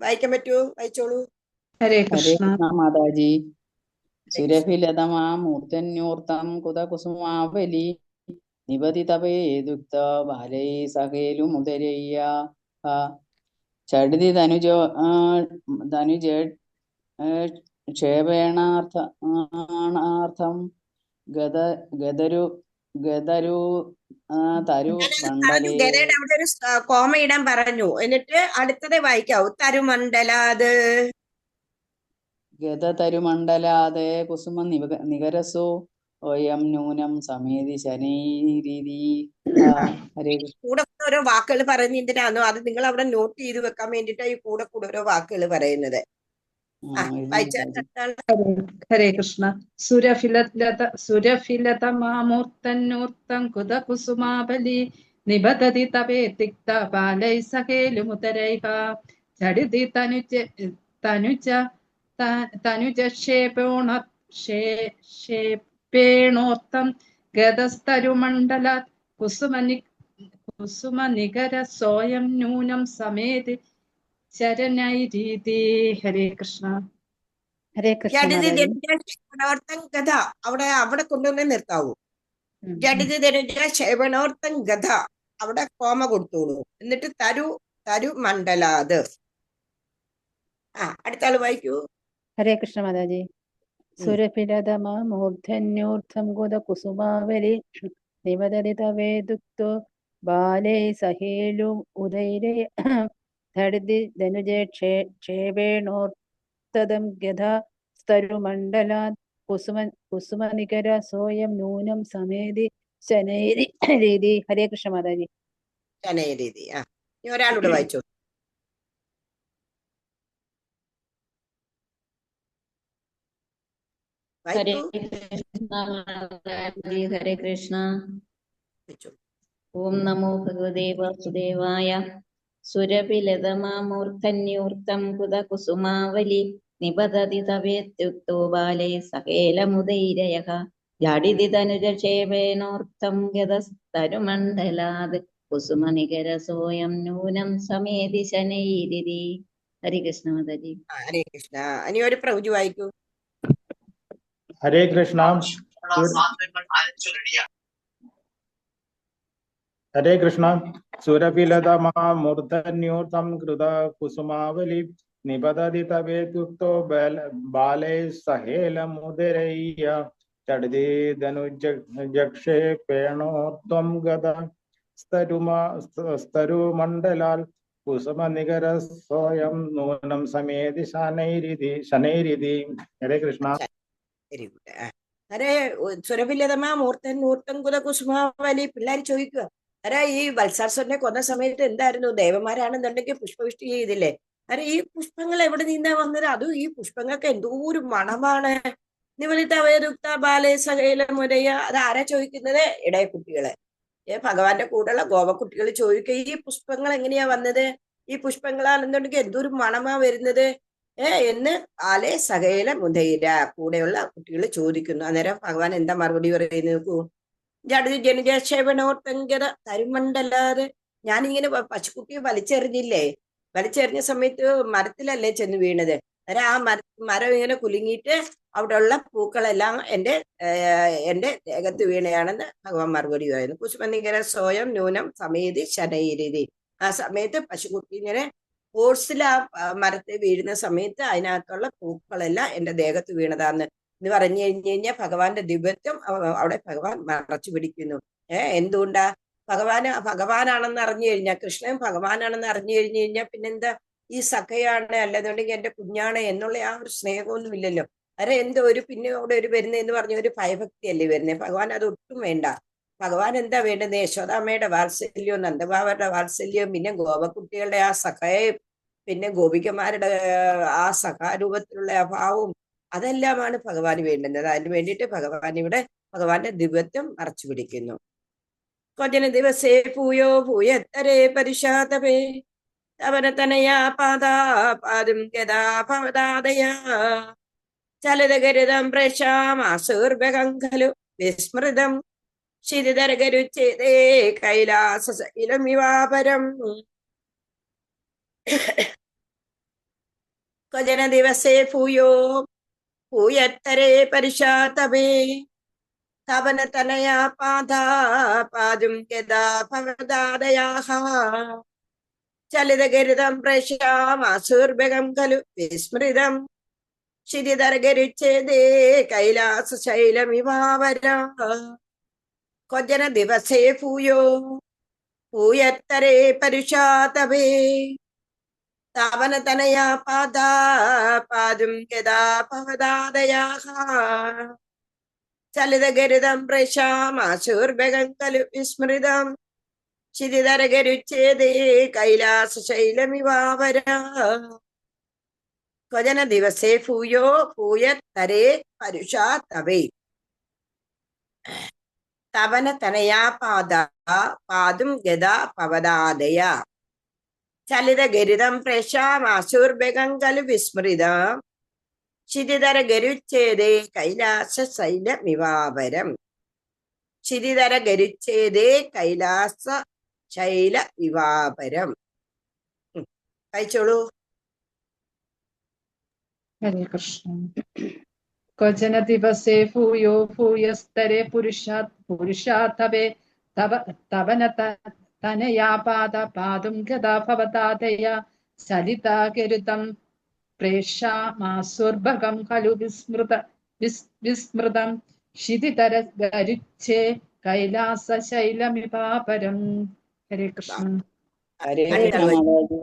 വായിക്കാൻ പറ്റുമോ? വായിച്ചോളൂ. ഹരേ ഹരേ കൃഷ്ണ. കൃഷ്ണ മാതാജി. സുരഭിലതമാ മൂർധന്യൂർത്തം കുതകുസുമാവലി നിപതിതവേദുക്ത ബാലൈ സകേലുമുദരയ്യ ചടിതി ധനുജ ക്ഷേപേണാർത്ഥം ഗദരു തരു മണ്ഡലേ. ഗദയുടെ അവിടെ ഒരു കോമ ഇടാൻ പറഞ്ഞു, എന്നിട്ട് അടുത്തത് വായിക്കാവൂ. തരുമണ്ഡലാത് ഗതതരുമണ്ഡലാത് കുസുമ നികരസോ ഓയം നൂനം സമേതി ശനൈരിതി. ഹരേ കൃഷ്ണ. കൂടെ കൂടെ ഓരോ വാക്കുകൾ പറയുന്നത് എന്തിനാണോ അത് നിങ്ങൾ അവിടെ നോട്ട് ചെയ്ത് വെക്കാൻ വേണ്ടിയിട്ടാണ് ഈ കൂടെ കൂടെ ഓരോ വാക്കുകൾ പറയുന്നത്. ഹരേ കൃഷ്ണ. സുരഫിലതമാമൂർത്തന്നൂർത്തം കുത കുസുമാബലി നിബദതി തവേ തിക്ത ബാലൈ സകേലുമുദരൈഃ ജഡിതി തനുജക്ഷേപേണോർത്തം ഗതസ്തരുമണ്ഡലാത് കുസുമനികരസോയം നൂനം സമേതി ശരണൈരീതി. ഹരേ കൃഷ്ണ. ഹരേ കൃഷ്ണ മാതാജി. ക്ഷേപണോർത്തം ഗത അവിടെ കൊണ്ടുവന്ന് നിർത്താവൂ. ജഡിതനുജ ക്ഷേപണോർത്തം ഗത അവിടെ കോമ കൊടുത്തോളൂ, എന്നിട്ട് തരുമണ്ഡലാത്. അടുത്ത ആള് വായിക്കൂ. ഹരേ കൃഷ്ണ മാതാജി. സുരഭിലതമാ മൂർധന്യൂർദ്ധം കുത കുസുമാവലി നിബദതി തവേദുക്തോ ബാലേ സഹേലു ഉദൈരേ ധടിതി ധനുജേ ക്ഷേപേണോർത്തദം ഗദാ സ്തരുമണ്ഡലാത് കുസുമനികര സോയം നൂനം സമേതി ശനൈരി. ഹരേ കൃഷ്ണ മാതാജി. ശനൈരീതി. ഇനി ഒരാളൂടെ വായിച്ചോ. ഹരേ വായിക്കൂ. കൃഷ്ണ. ഹരേ കൃഷ്ണ. വായിച്ചോ. ഓം നമോ ഭഗവതേ വാസുദേവായ. സുരഭിലതമാമൂർധന്യൂർത്തം കുത കുസുമാവലി നിപതതി തവേത്യുക്തോ ബാലേ സകേലമുദൈരയഃ ജാഡിതി തനുജക്ഷേപേണോർത്തം ഗതസ്തരുമണ്ഡലാത് കുസുമനികരസോയം നൂനം സമേതി ശനൈരിതി. ഹരികൃഷ്ണ മാതാജി. ഹരേ കൃഷ്ണ. ഇനി ഒരു പ്രഭുജി വായിക്കൂ. ഹരേ കൃഷ്ണ. ഹരേ കൃഷ്ണ. സുരഭിലതമാമൂർധന്യൂർത്തം കൃത കുസുമാവലി നിപതതി തവേത്യുക്തോ ബാലൈ സഹേലമുദരയ്യ ചടിതി ധനുജക്ഷേപേണോർത്തം ഗത സ്തരുമണ്ഡലാൽ കുസുമനികരസോയം നൂനം സമേതി ശനൈരിതി. ഹരേ കൃഷ്ണ. Very good. അരെ സുരഭിലതമാ മൂർത്തൻ കുത കുസുമാവലി. പിള്ളേർ ചോദിക്കുക, അരെ ഈ വത്സാസുരനെ കൊന്ന സമയത്ത് എന്തായിരുന്നു? ദേവന്മാരാണെന്നുണ്ടെങ്കിൽ പുഷ്പവൃഷ്ടി ചെയ്തില്ലേ? അരെ ഈ പുഷ്പങ്ങൾ എവിടെ നിന്നാ വന്നത്? അതും ഈ പുഷ്പങ്ങൾക്ക് എന്തോ ഒരു മണമാണ്. നിവലിതവേദുക്ത ബാലേ സകേലമുദയ. അത് ആരാ ചോദിക്കുന്നത്? ഇടയ കുട്ടികളെ, ഭഗവാന്റെ കൂടെയുള്ള ഗോപക്കുട്ടികൾ ചോദിക്കുക, ഈ പുഷ്പങ്ങൾ എങ്ങനെയാ വന്നത്? ഈ പുഷ്പങ്ങളാണെന്നുണ്ടെങ്കിൽ എന്തോ ഒരു മണമാ വരുന്നത്. എന്ന് ആലെ സകല മുതയിര കൂടെയുള്ള കുട്ടികൾ ചോദിക്കുന്നു. അന്നേരം ഭഗവാൻ എന്താ മറുപടി പറയുന്നത് നോക്കൂ. ജഡു ജനജക്ഷേപണോർത്തങ്കത തരുമണ്ടല്ലാതെ ഞാനിങ്ങനെ പശുക്കുട്ടിയെ വലിച്ചെറിഞ്ഞില്ലേ, വലിച്ചെറിഞ്ഞ സമയത്ത് മരത്തിലല്ലേ ചെന്ന് വീണത്. അന്നേരം ആ മരം ഇങ്ങനെ കുലുങ്ങിയിട്ട് അവിടെയുള്ള പൂക്കളെല്ലാം എന്റെ ദേഹത്ത് വീണയാണെന്ന് ഭഗവാൻ മറുപടി പറയുന്നു. കുസുമനികര സ്വയം ന്യൂനം സമേതി ശനൈരീതി. ആ സമയത്ത് പശുക്കുട്ടി ഇങ്ങനെ ഫോഴ്സിൽ ആ മരത്തെ വീഴുന്ന സമയത്ത് അതിനകത്തുള്ള പൂക്കളെല്ലാം എന്റെ ദേഹത്ത് വീണതാന്ന് എന്ന് പറഞ്ഞു കഴിഞ്ഞാൽ ഭഗവാന്റെ ദിവ്യത്വം അവിടെ ഭഗവാൻ മറച്ചു പിടിക്കുന്നു. എന്തുകൊണ്ടാ? ഭഗവാനാണെന്ന് അറിഞ്ഞു കഴിഞ്ഞാൽ, കൃഷ്ണൻ ഭഗവാനാണെന്ന് അറിഞ്ഞു കഴിഞ്ഞു കഴിഞ്ഞാൽ പിന്നെന്താ ഈ സഖയാണ് അല്ലെന്നുണ്ടെങ്കിൽ എന്റെ കുഞ്ഞാണ് എന്നുള്ള ആ ഒരു സ്നേഹമൊന്നും ഇല്ലല്ലോ. അരെ എന്തോ ഒരു പിന്നെ അവിടെ ഒരു വരുന്നതെന്ന് പറഞ്ഞ ഒരു ഭയഭക്തി അല്ലേ വരുന്നത്. ഭഗവാൻ അത് ഒട്ടും വേണ്ട. ഭഗവാൻ എന്താ വേണ്ടത്? യശോദാമ്മയുടെ വാത്സല്യവും നന്ദബാബയുടെ വാത്സല്യവും പിന്നെ ഗോപകുട്ടികളുടെ ആ സഖയും പിന്നെ ഗോപികമാരുടെ ആ സഖാരൂപത്തിലുള്ള അഭാവവും അതെല്ലാമാണ് ഭഗവാന് വേണ്ടുന്നത്. അതിന് വേണ്ടിയിട്ട് ഭഗവാൻ ഇവിടെ ഭഗവാന്റെ ദിവ്യത്വം മറച്ചു പിടിക്കുന്നു. കൊജന ദിവസേ പൂയോ പൂയത്തരേ പരിശാതപേ തവനതനയാ പാദം ഗദാ ഭവദാദയാ ചലതഗരിതം പ്രശാമാസുർഭകം ഖലു വിസ്മൃതം ശിരിതരഗരുച്ചേതേ കൈലാസശൈലമിവാപരം. കൊജന ദിവസേ പൂയോ പൂയത്തരേ പരിശാതപേ തവനതനയാ പാദം ഗദാ ഭവദാദയാഃ ചലിതഗരിതം പ്രശ്യാമാസുർഭകം ഖലു വിസ്മൃതം ശിരിതരഗരുച്ഛേദേ കൈലാസശൈലമിവാപരം. കൊജന ദിവസേ പൂയോ പൂയത്തരേ പരുഷാതപേ തവനതനയാ പാദം ഗദാ ഭവദാദയാഃ ചലിതഗരിതം പ്രശ്യാമാസുർഭകം ഖലു വിസ്മൃതം ശിരിതരഗരുച്ഛേദേ കൈലാസശൈലമിവാപരം. ക്വചന ദിവസേ ഭൂയോ ഭൂയത്തരേ പരുഷാതപേ തവനതനയാ പാദം ഗദാ ഭവദാദയ ചലിതഗരിതം പ്രശ്യാമാസുർഭകം ഖലു വിസ്മൃതം ശിരിതരഗരുച്ഛേദേ കൈലാസശൈലമിവാപരം. ശിരിതരഗരുച്ഛേദേ കൈലാസശൈലമിവാപരം. വായിച്ചോളൂ. ഹരേ കൃഷ്ണ. ക്വചന ദിവസേ ഭൂയോ ഭൂയസ്തരേ പുരുഷാതപേ തവനതനയാ പാദം ഗദാ ഭവദാദയാ സലിതാകരുതം പ്രേഷാമാസുർഭകം ഖലു വിസ്മൃതം ശിതിതരഗരുച്ഛേ കൈലാസശൈലമിവാപരം. ഹരേ കൃഷ്ണ. ഹരേ കൃഷ്ണ മാതാജി.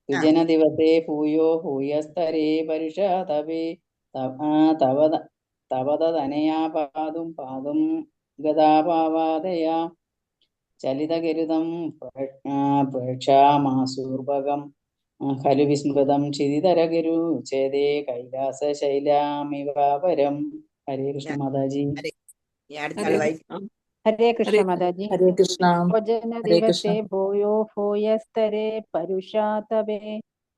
സുജന ദിവസേ ഭൂയോ ഭൂയസ്തരേ പരുഷാതപേ തവതനയാ പാദം ഗദാ ഭവദാദയാ ചലിതഗരുതം പ്രേക്ഷാമാസുർഭകം ഖലു വിസ്മൃതം ശിതിതരഗരുച്ഛേദേ കൈലാസശൈലമിവാപരം. ഹരേ കൃഷ്ണ മാതാജി. ഹരേ കൃഷ്ണ മാതാജി. ഹരേ കൃഷ്ണ. ഭോജന ദിവസേ ഭൂയോ ഭൂയസ്തരേ പരുഷാതപേ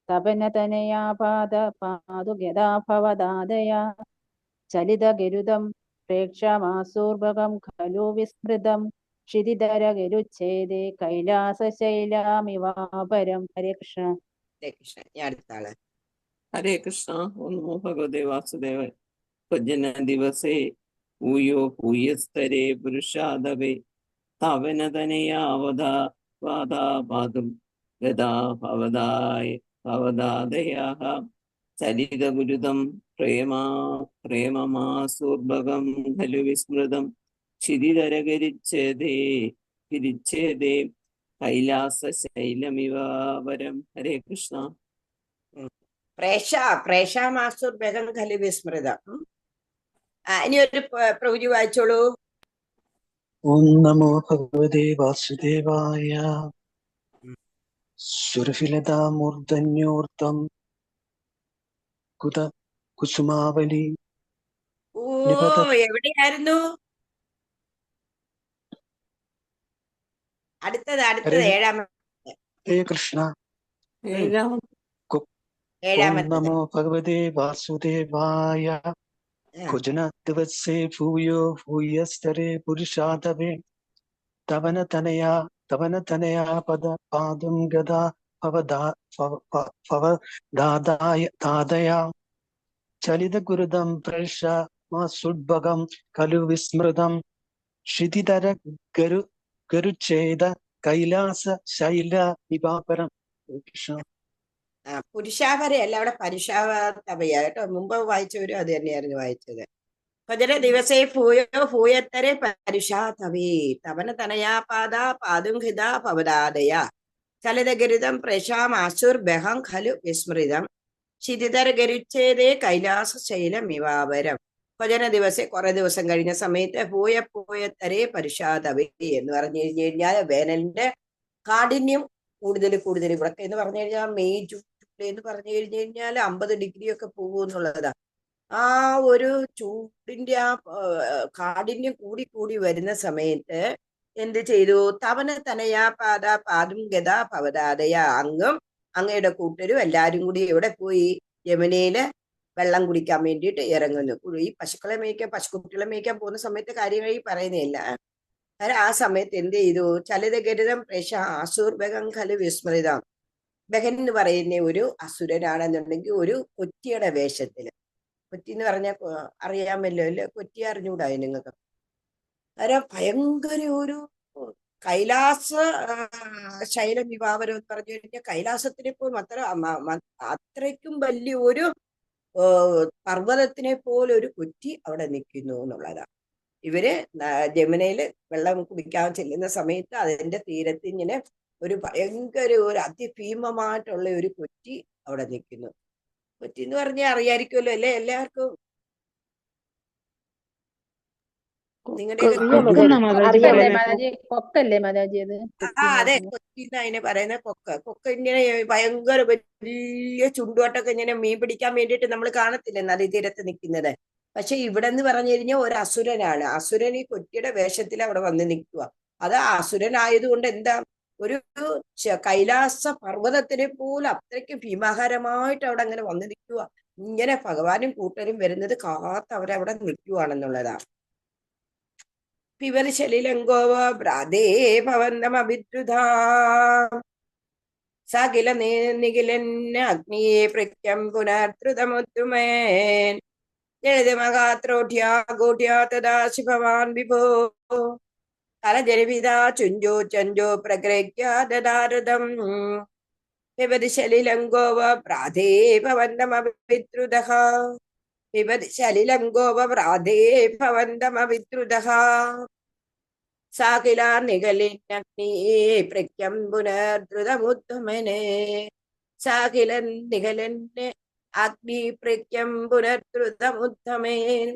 തപനതനയാ പാദു ഗദാ ഭവദാദയാ ചലിതഗരുതം പ്രേക്ഷാമാസുർഭകം ഖലു വിസ്മൃതം ശിരിതരഗരുച്ഛേദേ കൈലാസശൈലമിവാപരം. ഹരേ കൃഷ്ണ. ഹരേ കൃഷ്ണ. ഓം നമോ ഭഗവതേ വാസുദേവായ. ഭജന ദിവസേ ഭൂയോ ഭൂയസ്തരേ പുരുഷാതപേ തവനതനയാവതാ പാദം ഗദാ ഭവദാദയാഃ ചലിതഗുരുതം പ്രേമമാസുർഭകം ഖലു വിസ്മൃതം ശിരിതരഗരുച്ഛേദേ കൈലാസശൈലമിവാപരം. ഹരേ കൃഷ്ണ. പ്രേഷാമാസുർഭകം ഖലു വിസ്മൃതം. ഇനി ഒരു പ്രഭുജി വായിച്ചോളൂ. ഓം നമോ ഭഗവതേ വാസുദേവായ. സുരഭിലതാമൂർധന്യോർത്തം കുസുമാവലി. ഓ, എവിടെയായിരുന്നു? അടുത്തത് ഹരേ കൃഷ്ണ. ഓം ഏഴാമത്തത്. നമോ ഭഗവതേ വാസുദേവായ. കുജന ദിവസേ ഭൂയോ ഭൂയസ്തരേ പുരുഷാതവേ തവന തനയാ പദ പാദം ഗദാ ഭവദാദയ ചലിത ഗുരുദം പ്രേഷമാസുഡ്ഭകം ഖലു വിസ്മൃതം ക്ഷിതിതര ഗരുച്ഛേദ കൈലാസ ശൈല വിഭാപരം. കൃഷ്ണ. പുരുഷാവരയല്ല, അവിടെ പരുഷാവതവയ കേട്ടോ. മുമ്പ് വായിച്ചവരും അത് തന്നെയായിരുന്നു വായിച്ചത്. ഭജന ദിവസേ ഭൂയോ ഭൂയത്തരെ പരുഷാതവേ തവന തനയാ പാദ പാദും ഹിത ഭവദാദയ ചലിതഗരുതം പ്രേഷാമാസുർബഹം ഖലു വിസ്മൃതം ക്ഷിതിതര ഗരുച്ഛേദേ കൈലാസ ശൈലം വിവാപരം. ഭജന ദിവസേ കുറെ ദിവസം കഴിഞ്ഞ സമയത്ത് ഭൂയത്തരെ പരുഷാതവേ എന്ന് പറഞ്ഞു കഴിഞ്ഞു കഴിഞ്ഞാൽ വേനലിന്റെ കാഠിന്യം കൂടുതൽ ഇവിടൊക്കെ എന്ന് പറഞ്ഞു കഴിഞ്ഞാൽ മെയ് ജൂൺ ജൂലൈ എന്ന് പറഞ്ഞു കഴിഞ്ഞു കഴിഞ്ഞാൽ 50 ഡിഗ്രി ഒക്കെ പോകും എന്നുള്ളതാ. ആ ഒരു ചൂടിന്റെ ആ കാഠിന്യം കൂടി വരുന്ന സമയത്ത് എന്ത് ചെയ്തു? തവന തനയാ പാദം ഗദാ ഭവദാദയ. അങ്ങയുടെ കൂട്ടരും എല്ലാരും കൂടി എവിടെ പോയി? യമുനയില് വെള്ളം കുടിക്കാൻ വേണ്ടിയിട്ട് ഇറങ്ങുന്നു. ഈ പശുക്കുട്ടികളെ മേയ്ക്കാൻ പോകുന്ന സമയത്ത് കാര്യമായി പറയുന്നില്ല. ആ സമയത്ത് എന്ത് ചെയ്തു? ചലിതഗരുതം പ്രേഷ ആസുർബകം ഖലു വിസ്മൃതം. ബഹൻ എന്ന് പറയുന്ന ഒരു അസുരനാണെന്നുണ്ടെങ്കിൽ ഒരു കൊറ്റിയുടെ വേഷത്തില്. കൊറ്റി എന്ന് പറഞ്ഞാൽ അറിയാമല്ലോ അല്ലെ? കൊറ്റി അറിഞ്ഞൂടായി നിങ്ങൾക്ക്? കാരണം ഭയങ്കര ഒരു കൈലാസ ശൈലം വിവാഹരം എന്ന് പറഞ്ഞു കഴിഞ്ഞാൽ കൈലാസത്തിനെ പോലും അത്രയ്ക്കും വലിയ ഒരു പർവ്വതത്തിനെ പോലെ ഒരു കൊറ്റി അവിടെ നിൽക്കുന്നു എന്നുള്ളതാണ്. ഇവര് ജമുനയില് വെള്ളം കുടിക്കാൻ ചെല്ലുന്ന സമയത്ത് അതിന്റെ തീരത്ത് ഇങ്ങനെ ഒരു ഭയങ്കര ഒരു അതിഭീമമായിട്ടുള്ള ഒരു കൊറ്റി അവിടെ നിൽക്കുന്നു. കൊറ്റി എന്ന് പറഞ്ഞാൽ അറിയായിരിക്കുമല്ലോ അല്ലെ എല്ലാവർക്കും? നിങ്ങളുടെ കൊക്കല്ലേ മാതാജി അത്? അതെ, കൊച്ചി അതിനെ പറയുന്ന കൊക്ക ഇങ്ങനെ ഭയങ്കര വലിയ ചുണ്ടുവട്ടൊക്കെ ഇങ്ങനെ മീൻ പിടിക്കാൻ വേണ്ടിയിട്ട് നമ്മൾ കാണത്തില്ലേ നദീതീരത്ത് നിൽക്കുന്നത്. പക്ഷെ ഇവിടെ എന്ന് പറഞ്ഞു കഴിഞ്ഞാൽ ഒരു അസുരനാണ്. അസുരൻ ഈ കൊറ്റിയുടെ വേഷത്തിൽ അവിടെ വന്ന് നിൽക്കുക. അത് അസുരനായതുകൊണ്ട് എന്താ, ഒരു കൈലാസ പർവ്വതത്തിനെ പോലെ അത്രയ്ക്ക് ഭീമാകാരമായിട്ട് അവിടെ അങ്ങനെ വന്ന് നിൽക്കുക. ഇങ്ങനെ ഭഗവാനും കൂട്ടരും വരുന്നത് കാത്ത് അവരവിടെ നിൽക്കുവാണെന്നുള്ളതാണ്. പിബലിശലിലങ്കോവ ഭ്രാതേ ഭവന്തമഭിദ്രുധാ സകില നിഖിലന്ന അഗ്നിയെ പ്രഖ്യം പുനർധൃതമുത്തുമേൻ ജലതമഗാത്രോഢ്യാ തദാ ശിഭവാൻ വിഭോ കലജനവിദാ ചുഞ്ചോ ചഞ്ചോ പ്രഗ്രഹ്യ ദദാരഥം പിബലിശലിലങ്കോവ ഭ്രാതേ ഭവന്തമഭിദ്രുതഃ പിബലിശലിലങ്കോവ ഭ്രാതേ ഭവന്തമഭിദ്രുതഃ സാകില നിഖലിന്നഗ്നിയെ പ്രഖ്യം പുനർധൃതമുത്തമനെ സാകിലൻ നിഖലന് അഗ്നി പ്രഖ്യം പുനർധൃതമുത്തമേൻ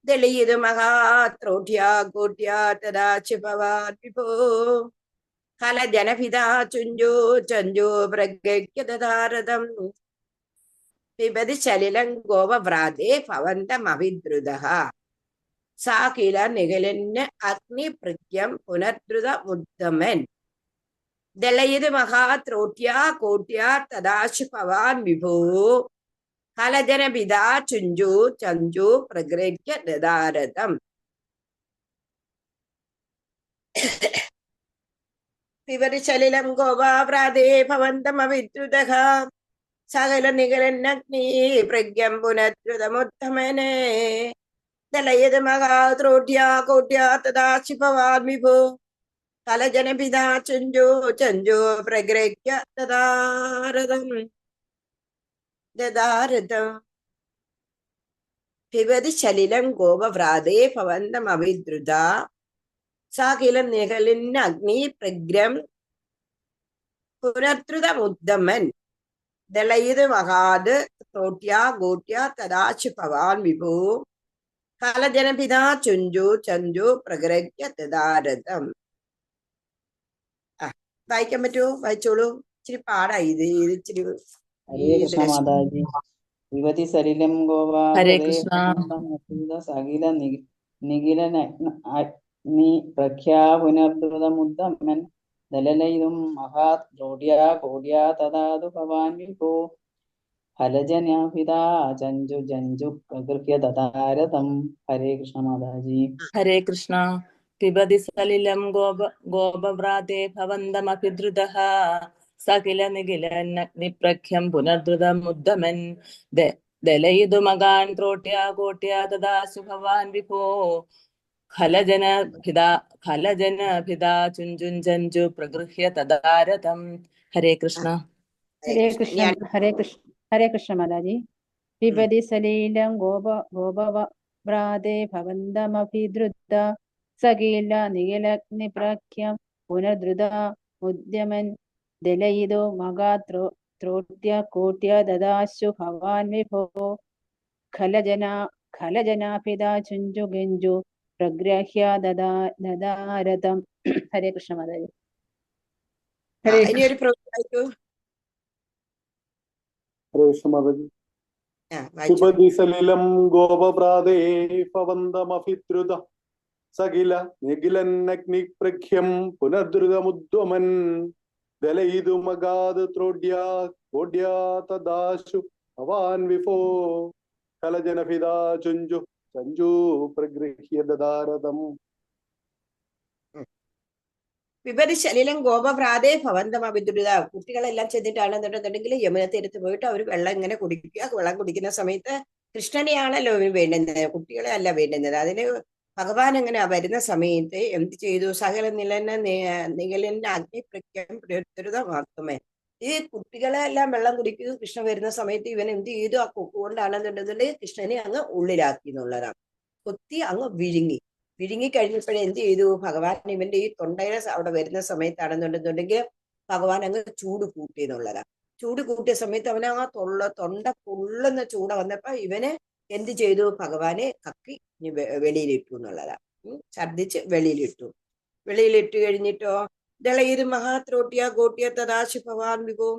ദളിയത് മഹാത്രോഢ്യാ കോട്യാ തദാ ക്ഷിപവാൻ വിഭോ ഹലജനഭിതാ ചുഞ്ചോ ചഞ്ചോ പ്രഗ്രഹ്യ ദദാരഥം പിബതി ശലിലം ഗോവവ്രാതേ ഭവന്തമഭിദ്രുതഃ സാകില നിഖലന് അഗ്നി പ്രഖ്യം പുനർധൃതമുത്തമൻ ദളയത് മഹാത്രോട്യാ കോട്യാ തദാശു ഭവാൻ വിഭോ ഹലജനപിതാ ചുഞ്ചോ ചഞ്ചോ പ്രഗ്രഹ്യ ദദാരഥം പിബതി ശലിലം ഗോവാവ്രാതേ ഭവന്തമഭിദ്രുതഃ സകല നിഖലന്നഗ്നി പ്രഖ്യം പുനർധൃതമുത്തമനെ ദളയത് മഹാത്രോട്യാ കോട്യാ തദാശു ഭവാൻ വിഭോ ഹലജനപിതാ ചുഞ്ചോ ചഞ്ചോ പ്രഗ്രഹ്യ ദദാരഥം പിബതി ശലിലം ഗോപവ്രാതേ ഭവന്തമഭിദ്രുത സാകില നിഖലിന്ന അഗ്നി പ്രഗ്രം പുനർധൃതമുത്തമൻ ദളയത് മഹാത് ത്രോട്യാ ഗോട്യാ തദാശു ഭവാൻ വിഭോ ഹലജനപിതാ ചുഞ്ചോ ചഞ്ചോ പ്രഗ്രഹ്യ ദദാരഥം. വായിക്കാൻ പറ്റുമോ? വായിച്ചോളൂ. ഇച്ചിരി പാടായി ഇത് ഇച്ചിരി. ഹരേ കൃഷ്ണ മാതാജി. യുവതി സലിലം ഗോവാ സകില നിഖിലനഗ്നി പ്രഖ്യാ പുനർധൃതമുത്തമൻ ദലലയിതും മഹാത് ദ്രോഢ്യാ കോട്യാ തദാതു ഭവാൻ വിഭോ ഫലജനാഭിതാ ചഞ്ചു ജഞ്ചു പ്രഗൃഹ്യ ദതാരതം. ഹരേ കൃഷ്ണ മാതാജി. ഹരേ കൃഷ്ണ. പിബതി സലിലം ഗോപവ്രാതേ ഭവന്തമഭിദ്രുതഃ സകില നിഖിലന്നഗ്നിപ്രഖ്യം പുനർദ്രുതമുദ്ദമൻ ദലയിതുമകാൻ ത്രോട്യാ കോട്യാ തദാസു ഭവാൻ വിഭോ ഖലജനഭിതാ ചുഞ്ചുഞ്ചഞ്ചു പ്രഗൃഹ്യ തദാരതം. ഹരേ കൃഷ്ണ. ഹരേ കൃഷ്ണ. ഹരേ കൃഷ്ണ മാതാജി. പിബതി സലീലം ഗോപവ്രാതേ ഭവന്തമഭിദ്രുത സകീല നിഖിലഗ്നിപ്രഖ്യം പുനർദ്രുത മുദ്യമൻ ദലയിതോ മകാ ത്രോട്യ കോട്യ ദദാശു ഭവാൻ വിഭോ ഖലജനാഭിതാ ചുഞ്ചു ഗഞ്ചു പ്രഗ്രഹ്യ ദദാരതം. ഹരേ കൃഷ്ണ മാതാജി. ഇനി ഒരു പ്രവൃത്തി പിബതി സലിലം ഗോപവ്രാതേ ഭവന്തമഭിദ്രുത സകില നിഖിലന്നഗ്നിപ്രഖ്യം പുനർദ്രുതമുദ്വമൻ ദലയിതുമഗാത് ത്രോട്യാ കോട്യാ തദാശു ഭവാൻ വിഭോ ഖലജനഭിതാ ചുഞ്ചു ചഞ്ചു പ്രഗൃഹ്യ ദദാരതം. വിപരി ശലിലം ഗോപഭ്രാതേ ഭവന്തം അഭിദ്രുത. കുട്ടികളെല്ലാം ചെന്നിട്ടാണെന്നുണ്ടെന്നുണ്ടെങ്കിൽ യമുന തീരത്ത് പോയിട്ട് അവർ വെള്ളം ഇങ്ങനെ കുടിക്കുക. വെള്ളം കുടിക്കുന്ന സമയത്ത് കൃഷ്ണനെയാണല്ലോ വേണ്ടുന്നത്, കുട്ടികളെ അല്ല വേണ്ടുന്നത്. അതിന് ഭഗവാൻ അങ്ങനെ വരുന്ന സമയത്ത് എന്ത് ചെയ്തു? സകല നികലന്റെ അഗ്നിപ്രഖ്യം മാത്രമേ ഈ കുട്ടികളെല്ലാം വെള്ളം കുടിക്കുക. കൃഷ്ണൻ വരുന്ന സമയത്ത് ഇവൻ എന്ത് ചെയ്തു? ആ കൊക്ക് കൊണ്ടാണെന്നുണ്ടെന്നുണ്ടെങ്കിൽ കൃഷ്ണനെ അങ്ങ് ഉള്ളിലാക്കി എന്നുള്ളതാണ്. കൊത്തി അങ്ങ് വിഴുങ്ങി കഴിഞ്ഞപ്പോഴേ എന്ത് ചെയ്തു? ഭഗവാൻ ഇവന്റെ ഈ തൊണ്ടയുടെ അവിടെ വരുന്ന സമയത്താണെന്നുണ്ടെന്നുണ്ടെങ്കിൽ ഭഗവാൻ അങ്ങ് ചൂട് കൂട്ടി എന്നുള്ളതാണ്. ചൂട് കൂട്ടിയ സമയത്ത് അവന് ആ തൊണ്ട പൊള്ളുന്ന ചൂട് വന്നപ്പോ ഇവന് എന്ത് ചെയ്തു? ഭഗവാനെ കക്കി വെളിയിലിട്ടു എന്നുള്ളതാണ്. ഛർദിച്ച് വെളിയിലിട്ട് കഴിഞ്ഞിട്ടോ ദളയിത് മഹാത്രോട്യ ഗോട്യ തദാശു ഭവാൻ വിഭോ.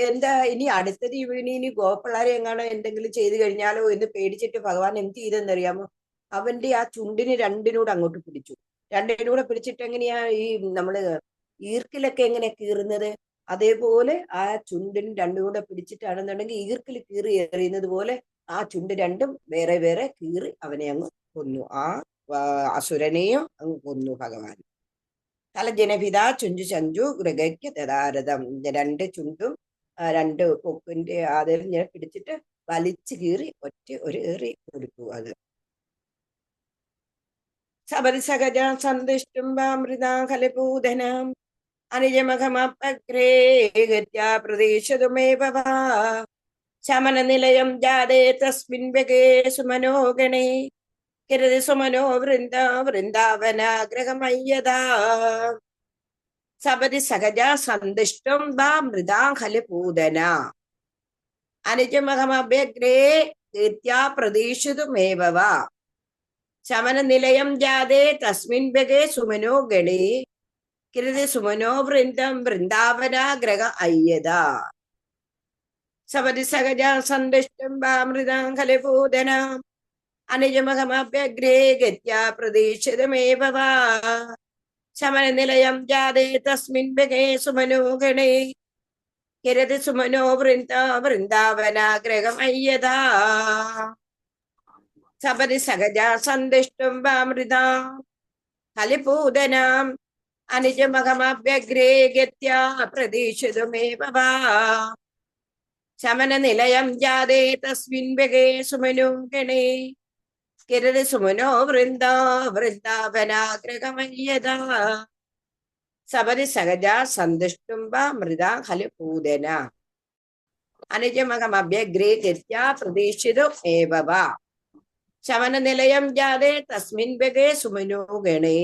എന്താ ഇനി അടുത്തത് ഇനി ഗോപിള്ളാരെ എങ്ങാണോ എന്തെങ്കിലും ചെയ്തു കഴിഞ്ഞാലോ എന്ന് പേടിച്ചിട്ട് ഭഗവാൻ എന്ത് ചെയ്തെന്നറിയാമോ? അവന്റെ ആ ചുണ്ടിന് രണ്ടിനൂടെ അങ്ങോട്ട് പിടിച്ചു. രണ്ടിനൂടെ പിടിച്ചിട്ട് എങ്ങനെയാ ഈ നമ്മള് ഈർക്കിലൊക്കെ എങ്ങനെ കീറുന്നത് അതേപോലെ ആ ചുണ്ടിന് രണ്ടും കൂടെ പിടിച്ചിട്ടാണെന്നുണ്ടെങ്കിൽ ഈർക്കിൽ കീറി എറിയുന്നത് പോലെ ആ ചുണ്ട് രണ്ടും വേറെ വേറെ കീറി അവനെ അങ്ങ് കൊന്നു. ആ അസുരനെയും അങ്ങ് കൊന്നു ഭഗവാൻ. ഖലജനഭിതാ ചുഞ്ചു ചഞ്ചു ഗൃഹയ്ക്ക് തദാരതം. രണ്ട് ചുണ്ടും രണ്ട് കൊക്കിന്റെ ആദ്യം ഞാൻ പിടിച്ചിട്ട് വലിച്ചു കീറി ഒരു ഏറി കൊടുത്തു. അത് സബരി സഹജ സന്തുഷ്ടും ഖലപൂതനം അനുജമഘമഗ്രേ ഗത്യാ പ്രദേശതുമേവ ശമന നിലയം ജാതേ തസ്മിൻ വ്യഗേ സുമനോഗണേ കിരതി സുമനോ വൃന്ദാവനാഗ്രഹമയ്യതാ. സബരി സഹജ സന്തുഷ്ടം മൃദാ ഖലപൂതന അനുജമഘമഗ്രേ ഗത്യാ പ്രദേശതുമേവ ശമന നിലയം ജാതേ തസ്മിൻ വ്യഗേ സുമനോ ഗണേ കിരതി സുമനോ വൃന്ദാവനാഗ്രഹ അയ്യത. സബരി സഹജ സന്തുഷ്ടം മൃദാ ഖലപൂതന അനുജമഘമഗ്രേ ഗത്യാ പ്രദേശിതമേവ ശമന നിലയം ജാതേ തസ്മിൻ വ്യഗേ സുമനോ ഗണേ കിരതി സുമനോ വൃന്ദാവനാഗ്രഹമയ്യത. സബരി സഹജ സന്തുഷ്ടം മൃദാ ഖലപൂതനം അനുജമഘമഗ്രേ ഗത്യാ പ്രദേശിതമേവ ശമന നിലയം ജാതേ തസ്മിൻ വ്യഗേ സുമനോ ഗണേ കിരതി സുമനോ വൃന്ദാവനാഗ്രഹമയ്യത. സബരി സഹജ സന്തുഷ്ടും മൃദാ ഖലപൂതന അനുജമഘമഗ്രേ ഗത്യാ പ്രദേശിതമേവ ശമന നിലയം ജാതേ തസ്മിൻ വ്യഗേ സുമനോ ഗണേ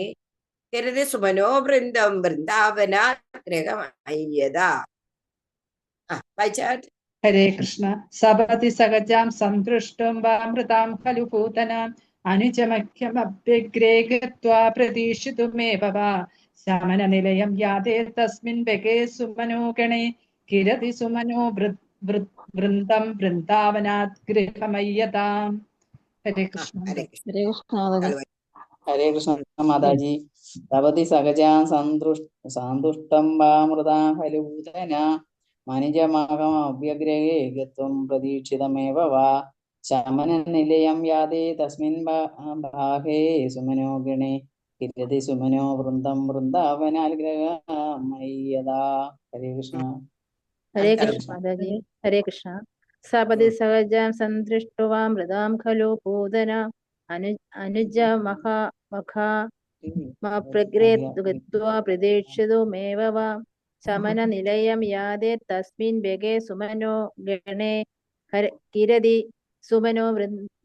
കിരതി സുമനോ വൃന്ദാവനാഗ്രഹമയ്യത. വായിച്ചാട്ട്. ഹരേ കൃഷ്ണ. സപതി സഹജാം സന്തൃഷ്ടം വാമൃതാം ഖലു പൂതനാം അനുജമഖ്യമഭ്യഗ്രേ ഗത്വാ പ്രതീക്ഷിതുമേവ ശമന നിലയം യാതേ തസ്മിൻ വ്യഗേ സുമനോ ഗണേ കിരതി സുമനോ വൃന്ദാവനാഗ്രഹമയ്യതാം. ഹരേ കൃഷ്ണ. ഹരേ കൃഷ്ണ മാതാജി. സപതി സഹജാ സന്തുഷ്ടം വാമൃതാ ഖലൂതന മനിജമഹമഭ്യഗ്രഹേ ഗത്വം പ്രതീക്ഷിതമേവ വാ ശമനനിലയം യാതേ തസ്മിൻ ബാഹേ സുമനോ ഗണേ കിരതി സുമനോ വൃന്ദം വൃന്ദാവനാൽ ഗ്രഹമയ്യദാ. ഹരേ കൃഷ്ണ. ഹരേ കൃഷ്ണ മാതാജി. ഹരേ കൃഷ്ണ. സപതി സഹജാം സന്തൃഷ്ടുവാ മൃതാം ഖലു പൂതന അനുജ മഖാ പ്രഗ്രേത്വാ പ്രതീക്ഷിതുമേവ വാ ശമന നിലയം യാതേ തസ്മിൻ ബഗേ സുമനോ ഗണേ കിരതി സുമനോ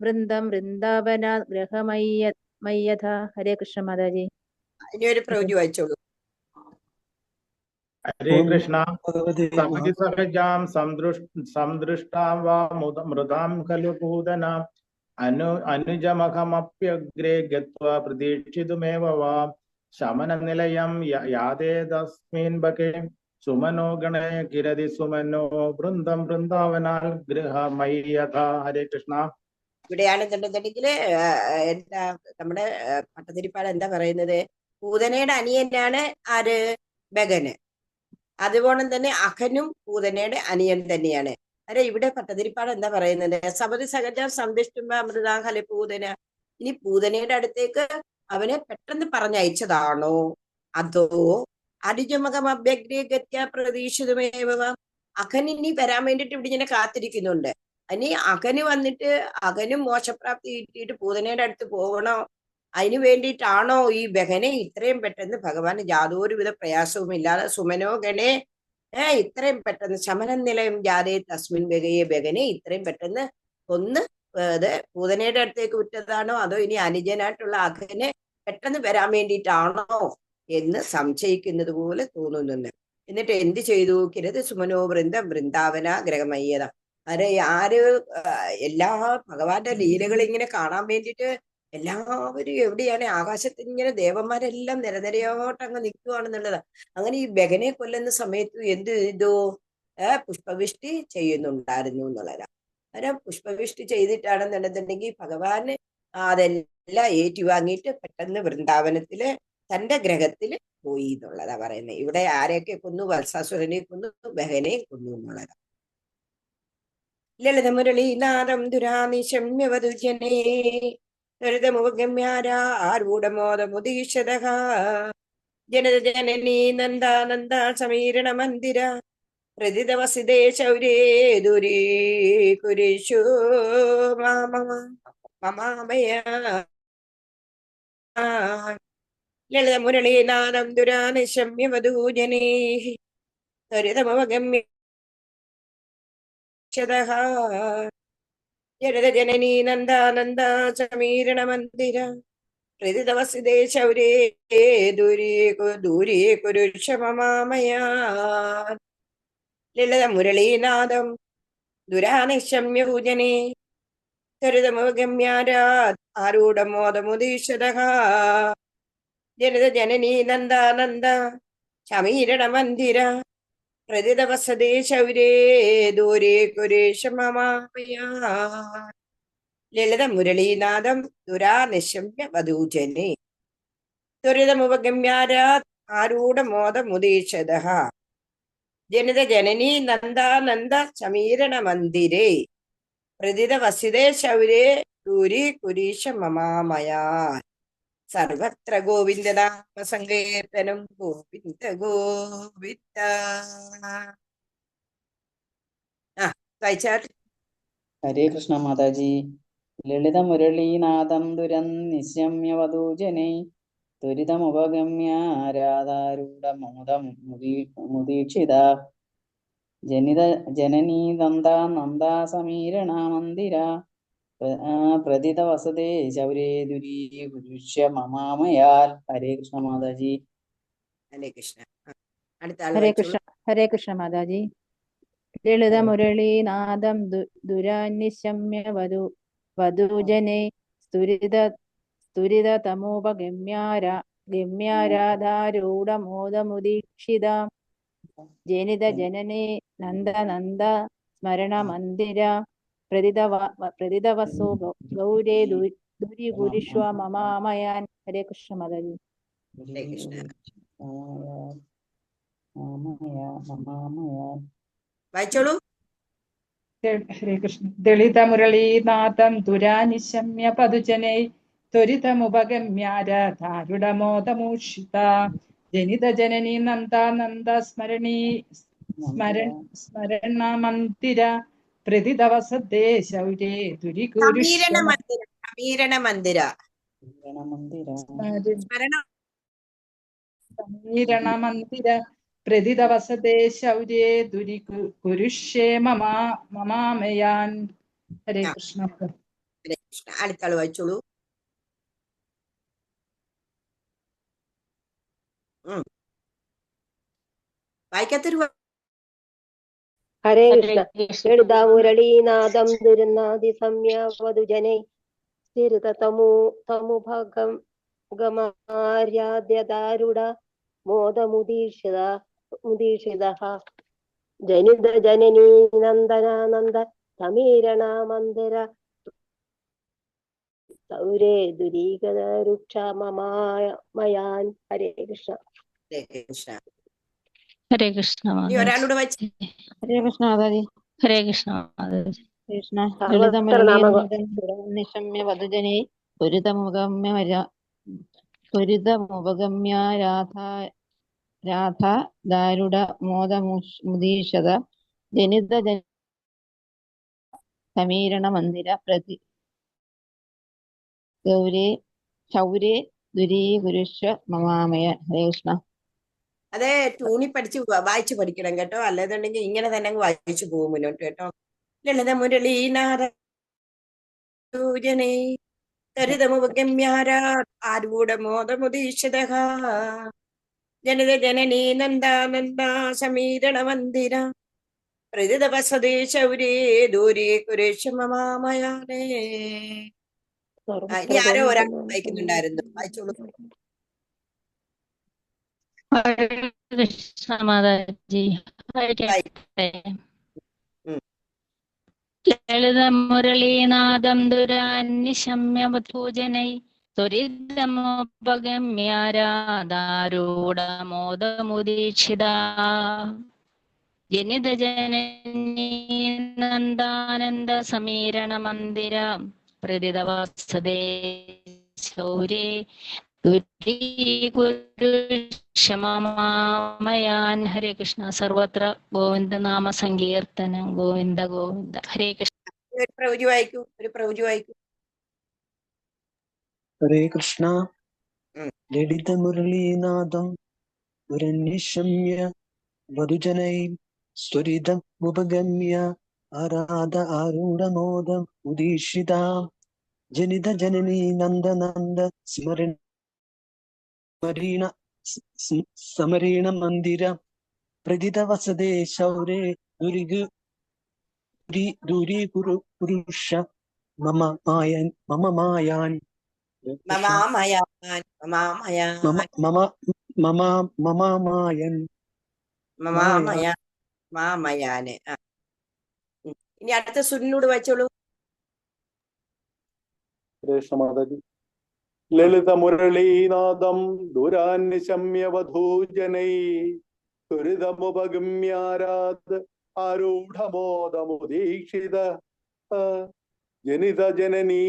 വൃന്ദം വൃന്ദാവനാ ഗ്രഹമയ്യഥ. ഹരേ കൃഷ്ണ മാതാജി. ഇനി ഒരു പ്രവചി വായിച്ചോളൂ. ഹരേ കൃഷ്ണ. സപതി സഹജാം സംദൃഷ്ടാം വാ മൃതാം ഖലു പൂതന അനുജമഹമപ്യഗ്രേ ഗത്വാ പ്രതീക്ഷിതുമേവ വാ ശമനനിലയം യാതേ തസ്മിൻ ബകേ സുമനോ ഗണേ കിരതി സുമനോ വൃന്ദം വൃന്ദാവനാൽ ഗൃഹമയ്യഥ. ഹരേ കൃഷ്ണ. ഇവിടെയാണെന്നുണ്ടെന്നുണ്ടെങ്കില് എന്താ നമ്മുടെ പട്ടതിരിപ്പാട് എന്താ പറയുന്നത്? പൂതനയുടെ അനിയനാണ് ആര്? ബഗന്. അതുപോലെ തന്നെ അഖനും പൂതനയുടെ അനിയൻ തന്നെയാണ്. അല്ലെ, ഇവിടെ പട്ടതിരിപ്പാട് എന്താ പറയുന്നത്? സപതി സഹജ സന്തുഷ്ടുമ്പ അമൃതാഹല പൂതന. ഇനി പൂതനയുടെ അടുത്തേക്ക് അവനെ പെട്ടെന്ന് പറഞ്ഞയച്ചതാണോ, അതോ അനുജമകമഭ്യഗ്രേഗത്യ പ്രതീക്ഷിതമേവ? അഖൻ ഇനി വരാൻ വേണ്ടിട്ട് ഇവിടെ ഇങ്ങനെ കാത്തിരിക്കുന്നുണ്ട്. ഇനി അഖന് വന്നിട്ട് അഖനും മോശപ്രാപ്തി കിട്ടിയിട്ട് പൂതനയുടെ അടുത്ത് പോകണോ? അതിനു വേണ്ടിയിട്ടാണോ ഈ ബഹനെ ഇത്രയും പെട്ടെന്ന് ഭഗവാൻ യാതൊരുവിധ പ്രയാസവും ഇല്ലാതെ സുമനോ ഗണേ ഇത്രയും പെട്ടെന്ന് ശമനം നിലയം ജാതേ തസ്മിൻ ബഗയെ ബഗനെ ഇത്രയും പെട്ടെന്ന് കൊന്ന് പൂതനയുടെ അടുത്തേക്ക് വിട്ടതാണോ, അതോ ഇനി അനുജനായിട്ടുള്ള അഖനെ പെട്ടെന്ന് വരാൻ വേണ്ടിയിട്ടാണോ എന്ന് സംശയിക്കുന്നത് പോലെ തോന്നുന്നുണ്ട്. എന്നിട്ട് എന്ത് ചെയ്തു? കിരത് സുമനോ വൃന്ദം വൃന്ദാവന ഗ്രഹമയ്യത. ആര് എല്ലാ ഭഗവാന്റെ ലീലകൾ ഇങ്ങനെ കാണാൻ വേണ്ടിയിട്ട് എല്ലാവരും എവിടെയാണ്? ആകാശത്ത് ഇങ്ങനെ ദേവന്മാരെല്ലാം നിരനിരയോട്ട് അങ്ങ് നിൽക്കുകയാണെന്നുള്ളതാ. അങ്ങനെ ഈ ബഗനെ കൊല്ലുന്ന സമയത്ത് എന്ത് ചെയ്തു? പുഷ്പവൃഷ്ടി ചെയ്യുന്നുണ്ടായിരുന്നു എന്നുള്ളതാ. അന്നേരം പുഷ്പവൃഷ്ടി ചെയ്തിട്ടാണെന്നുണ്ടെന്നുണ്ടെങ്കിൽ ഭഗവാന് അതെല്ലാം ഏറ്റുവാങ്ങിയിട്ട് പെട്ടെന്ന് വൃന്ദാവനത്തില് തന്റെ ഗ്രഹത്തില് പോയി എന്നുള്ളതാ പറയുന്നത്. ഇവിടെ ആരെയൊക്കെ കൊന്നു? വത്സാസുരനെ കൊന്നു, ബഹനെ കൊന്നു എന്നുള്ളതാ. ലളിത മുരളീനാദം ദുരാനിശമ്യവധുജനേ ആരൂഢമോദമുദീക്ഷതഃ ജനത ജനനീ നന്ദാനന്ദ സമീരണ മന്ദിര പ്രതിതവസിതേ ശൗരേ ദുരീ കുരിശു മമാമയ. ലളിത മുരളീനാദം ദുരാനിശമ്യവധൂജനേ ത്വരിതമവഗമ്യ ജനത ജനനീ നന്ദാനന്ദ സമീരണ മന്ദിര പ്രതിതവസിതേ ശൗരേ ദൂരീ കുരുഷ മമാമയാ. ലളിത മുരളീനാദം ദുരാനിശമ്യഭൂജനേ ത്വരിതമവഗമ്യാരൂഢമോദമുദീക്ഷതഃ ജനത ജനനീ നന്ദാനന്ദ സമീരണ മന്ദിര പ്രതിതവസതേ ശൗരേ ദൂരേ കുരേശ മമാമയാ. ലളിത മുരളീനാദം ദുരാനിശമ്യ വധൂജനേ ത്വരിതമുപഗമ്യാരൂഢമോദമുദീക്ഷതഃ ജനത ജനനീ നന്ദാനന്ദ സമീരണ മന്ദിരേ പ്രതിതവസിതേ ശൗരേ ദൂരീ കുരീശ മമാമയാ. സർവത്ര ഗോവിന്ദനാമ സങ്കീർത്തനം ഗോവിന്ദ ഗോവിന്ദ. വായിച്ചാട്ട്. ഹരേ കൃഷ്ണ മാതാജി. ലളിത മുരളീനാദം ദുരന്നിശമ്യ വധൂജനൈ ത്വരിതമുപഗമ്യ രാധാരൂഢമോദം മുദീക്ഷിത ജനനീ നന്ദാ സമീരണ മന്ദിര പ്രതിതവസതേ ശൗരേ ദുരീ കുരുഷ്യ മമാമയാൽ. ഹരേ കൃഷ്ണ മാതാജി. ഹരേ കൃഷ്ണ. ഹരേ കൃഷ്ണ. ഹരേ കൃഷ്ണ മാതാജി. ലളിത മുരളീനാദം ദുരാനിശമ്യ വധൂജനേ സ്തുരിതതമോപഗമ്യാരാധാരൂഢമോദമുദീക്ഷിത ജനിത ജനനേ നന്ദ സ്മരണ മന്ദിര പ്രതിതവസോ ഗൗരേ ദുരികുരിഷ്വ മമാമയാൻ. ഹരേ കൃഷ്ണ മാതാജി. ഹരേ കൃഷ്ണ. വായിച്ചോളൂ. ഹരേ കൃഷ്ണ. ദളിത മുരളീനാഥം ദുരാനിശമ്യ പതുജനൈ ത്വരിതമുപഗമ്യാരധാരുടമോദമൂഷിത ജനിത ജനനീ നന്ദാനന്ദ സ്മരണമന്ദിര പ്രതിദവസദേ ശൗരേ സമീരണ മന്ദിര, സമീരണ മന്ദിര, സമീരണമന്ദിര പ്രതിദവസദേ ശൗരേ കുരുഷ്യേ മമാമയാൻ. ഹരേ കൃഷ്ണ. ഹരേ കൃഷ്ണ. അടുത്ത ആള് വായിച്ചോളൂ. വായിക്കാത്തൊരു ഹരേ കൃഷ്ണ. ലളിതാ മുരളീനാദം ദുരനാദി സംയാവതുജനൈ സ്ഥിരതമുഭകം ഗമാര്യാദ്യദാരുട മോദമുദീക്ഷിതഃ ജനിത ജനനീ നന്ദനാനന്ദ സമീരണമന്ദിര സൗരേ ദുരീകരുക്ഷ മമാമയാൻ. ഹരേ കൃഷ്ണ. ഹരേ കൃഷ്ണ. ഹരേ കൃഷ്ണ. ഒരാളോട് വായിച്ചു. ഹരേ കൃഷ്ണ മാതാജി. ഹരേ കൃഷ്ണ മാതാജി. കൃഷ്ണ നിശമ്യ വധുജനേ ത്വരിതമുപഗമ്യ രാധ ദാരുട മോദമുദീക്ഷത ജനിത സമീരണ മന്ദിര പ്രതി ശൗരേ ദുരീകുരുശ്വ മമാമയ. ഹരേ കൃഷ്ണ. അതെ, ട്യൂണി വായിച്ചു പഠിക്കണം കേട്ടോ, അല്ലെന്നുണ്ടെങ്കിൽ ഇങ്ങനെ തന്നെ അങ്ങ് വായിച്ചു പോകും മുന്നോട്ട് കേട്ടോ. ലളിത മുരളീനാരൂജനേ ത്വരിതമുപഗമ്യാരൂഢമോദമുദീക്ഷിതഃ ജനിത ജനനീ നന്ദാനന്ദ സമീരണ മന്ദിര പ്രതിദവസദേ ശൗരേ ദൂരീകുരുശ്വ മമാമയാനേ. ഇനി ആരോ ഒരാൾ വായിക്കുന്നുണ്ടായിരുന്നു, വായിച്ചോളൂ. കൃഷ്ണ മാതാജി. ലളിത മുരളീനാദം ദുരാനിശമ്യ വധൂജനൈ ത്വരിതമുപഗമ്യാരൂഢമോദമുദീക്ഷിത ജനിത ജനനീ നന്ദാനന്ദ സമീരണ മന്ദിര പ്രതിദവസദേ ശൗരേ ക്ഷമാമയാൻ. ഹരേ കൃഷ്ണ. സർവത്ര ഗോവിന്ദ നാമ സങ്കീർത്തനം. ഗോവിന്ദ ഗോവിന്ദ. ഹരേ കൃഷ്ണ. ഒരു പ്രൗജി വായിക്കൂ. ഹരേ കൃഷ്ണ. ലളിത മുരളീനാദം പുരനിശമ്യ വധുജനൈ സ്വരിതമുപഗമ്യ ആരാധ ആരൂഢമോദം ഉദീക്ഷിത ജനിത ജനനീ നന്ദനന്ദ സമരീണ മന്ദിര പ്രതിദവസദേ ശൗരേ ദൂരീകുരുഷ മമാമയാൻ. മാമയാന്. ഇനി അടുത്ത സുനിനോട് വായിച്ചോളൂ. മാതാജി. ലളിത മുരളീനാദം ദുരാനിശമ്യ വധൂജനൈ ത്വരിതമുപഗമ്യാരാധ ആരൂഢമോദമുദീക്ഷിത ജനിത ജനനീ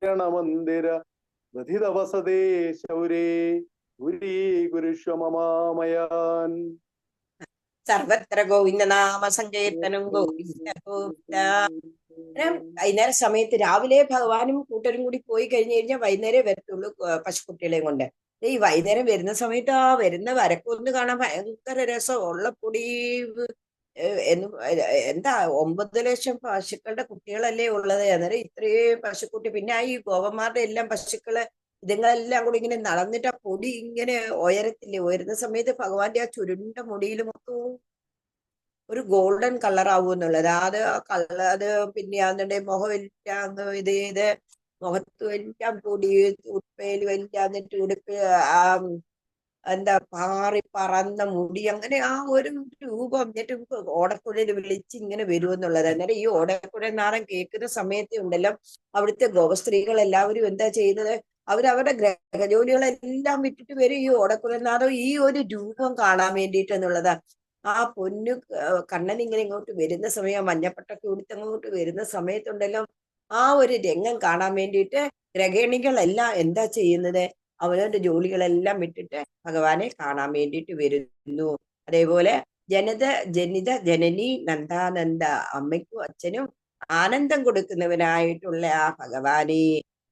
നന്ദമന്ദിര പ്രതിദവസദേ ശൗരേ ദൂരീകുരുശ്വ മമാമയാൻ. സർവത്ര ഗോവിന്ദ നാമ സങ്കീർത്തനം. ഗോവിന്ദ ഗോവിന്ദ. വൈകുന്നേര സമയത്ത് രാവിലെ ഭഗവാനും കൂട്ടരും കൂടി പോയി കഴിഞ്ഞു കഴിഞ്ഞാൽ വൈകുന്നേരം വരത്തുള്ളൂ പശുക്കുട്ടികളെയും കൊണ്ട്. ഈ വൈകുന്നേരം വരുന്ന സമയത്ത് ആ വരുന്ന വരക്കൊന്ന് കാണാൻ ഭയങ്കര രസം. ഉള്ള പൊടി എന്താ 9 ലക്ഷം പശുക്കളുടെ കുട്ടികളല്ലേ ഉള്ളത്. അന്നേരം ഇത്രയും പശുക്കുട്ടി, പിന്നെ ഈ ഗോപന്മാരുടെ എല്ലാം പശുക്കള് ഇതുങ്ങളെല്ലാം കൂടി ഇങ്ങനെ നടന്നിട്ട് ആ പൊടി ഇങ്ങനെ ഉയരത്തില്ലേ. ഉയരുന്ന സമയത്ത് ഭഗവാന്റെ ആ ചുരുണ്ട മുടിയിൽ മൊത്തവും ഒരു ഗോൾഡൻ കളർ ആവും എന്നുള്ളത്. അത് പിന്നെ അതിന്റെ മുഖമെല്ലാം ഇത് ചെയ്ത് മുഖത്ത് എല്ലാം പൊടി ഉടുപ്പയിലും എല്ലാം എന്നിട്ട് ഉടുപ്പ് എന്താ പാറി പറന്ന മുടി, അങ്ങനെ ആ ഒരു രൂപം. എന്നിട്ട് ഓടക്കുഴയിൽ വിളിച്ച് ഇങ്ങനെ വരുമെന്നുള്ളത്. അന്നേരം ഈ ഓടക്കുഴൽ നാടൻ കേൾക്കുന്ന സമയത്ത് ഉണ്ടല്ലോ അവിടുത്തെ ഗോപസ്ത്രീകൾ എല്ലാവരും എന്താ ചെയ്യുന്നത്, അവരവരുടെ ഗ്രഹജോലികളെല്ലാം വിട്ടിട്ട് വരും ഈ ഓടക്കുഴൽ നാടകം ഈ ഒരു രൂപം കാണാൻ വേണ്ടിയിട്ട് എന്നുള്ളതാ. ആ പൊന്നു കണ്ണൻ ഇങ്ങനെ ഇങ്ങോട്ട് വരുന്ന സമയം, മഞ്ഞപ്പട്ടൊക്കെ ഉടുത്ത് അങ്ങോട്ട് വരുന്ന സമയത്തുണ്ടല്ലോ, ആ ഒരു രംഗം കാണാൻ വേണ്ടിയിട്ട് ഗ്രഹിണികളെല്ലാം എന്താ ചെയ്യുന്നത്? അവനവന്റെ ജോലികളെല്ലാം വിട്ടിട്ട് ഭഗവാനെ കാണാൻ വേണ്ടിയിട്ട് വരുന്നു. അതേപോലെ ജനിത ജനനി നന്ദാനന്ദ, അമ്മയ്ക്കും അച്ഛനും ആനന്ദം കൊടുക്കുന്നവനായിട്ടുള്ള ആ ഭഗവാനെ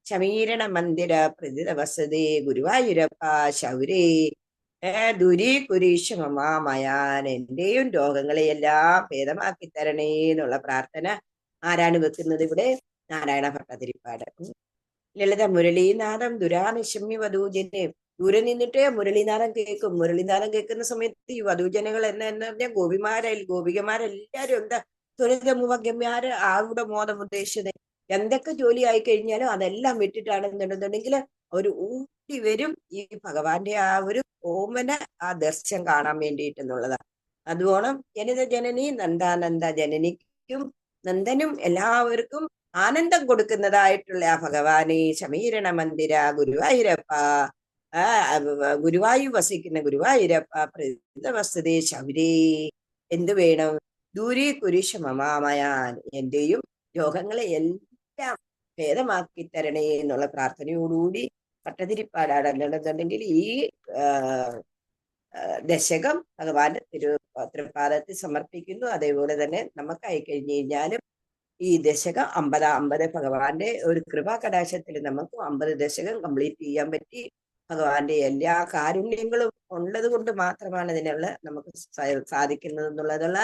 ശമീരണ മന്ദിര പ്രതിത വസതേ ഗുരുവായൂരപ്പ ശൗരേ ദുരീകുരീശമമാമയാൻ, എന്റെയും രോഗങ്ങളെയെല്ലാം ഭേദമാക്കി തരണേ എന്നുള്ള പ്രാർത്ഥന ആരാണ് വെക്കുന്നത് ഇവിടെ? നാരായണ ഭട്ടതിരിപ്പാട്. ലളിത മുരളീനാഥം ദുരാനിശമ്യ വധൂജനെ, ദൂരെ നിന്നിട്ട് മുരളീനാഥം കേൾക്കും. മുരളീനാഥം കേൾക്കുന്ന സമയത്ത് ഈ വധൂജനങ്ങൾ എന്ന് പറഞ്ഞാൽ ഗോപികമാരെല്ലാരും എന്താ ത്വരിതമുവഗ്യന്മാര് ആരുടെ മോദം ഉദ്ദേശിച്ചത്? എന്തൊക്കെ ജോലി ആയി കഴിഞ്ഞാലും അതെല്ലാം വിട്ടിട്ടാണെന്നുണ്ടെന്നുണ്ടെങ്കിൽ അവർ ഊട്ടി വരും ഈ ഭഗവാന്റെ ആ ഒരു ഓമന ആ ദർശനം കാണാൻ വേണ്ടിയിട്ടെന്നുള്ളതാണ്. അതുകൊണ്ട് ജനനി നന്ദാനന്ദ, ജനനിക്കും നന്ദനും എല്ലാവർക്കും ആനന്ദം കൊടുക്കുന്നതായിട്ടുള്ള ആ ഭഗവാനെ ശമീരണ മന്ദിര ഗുരുവായൂരപ്പ, ഗുരുവായൂർ വസിക്കുന്ന ഗുരുവായൂരപ്പ പ്രതിതവസ്തുതേ ശൗരേ, എന്ത് വേണം? ദൂരീ കുരിശ മമാമയാൻ, എന്റെയും രോഗങ്ങളെ എല്ലാം ഭേദമാക്കി തരണേ എന്നുള്ള പ്രാർത്ഥനയോടുകൂടി ഭട്ടതിരിപ്പാടാണ്. അല്ലെന്നുണ്ടെങ്കിൽ ഈ ദശകം ഭഗവാന്റെ തൃപ്പാദത്തിൽ സമർപ്പിക്കുന്നു. അതേപോലെ തന്നെ നമുക്ക് ആയിക്കഴിഞ്ഞു കഴിഞ്ഞാലും ഈ ദശകം 50 ഭഗവാന്റെ ഒരു കൃപാ കടാശത്തിൽ നമുക്ക് 50 ദശകം കംപ്ലീറ്റ് ചെയ്യാൻ പറ്റി. ഭഗവാന്റെ എല്ലാ കാരുണ്യങ്ങളും ഉള്ളത് കൊണ്ട് മാത്രമാണ് ഇതിനുള്ള നമുക്ക് സാധിക്കുന്നത് എന്നുള്ളതുള്ള.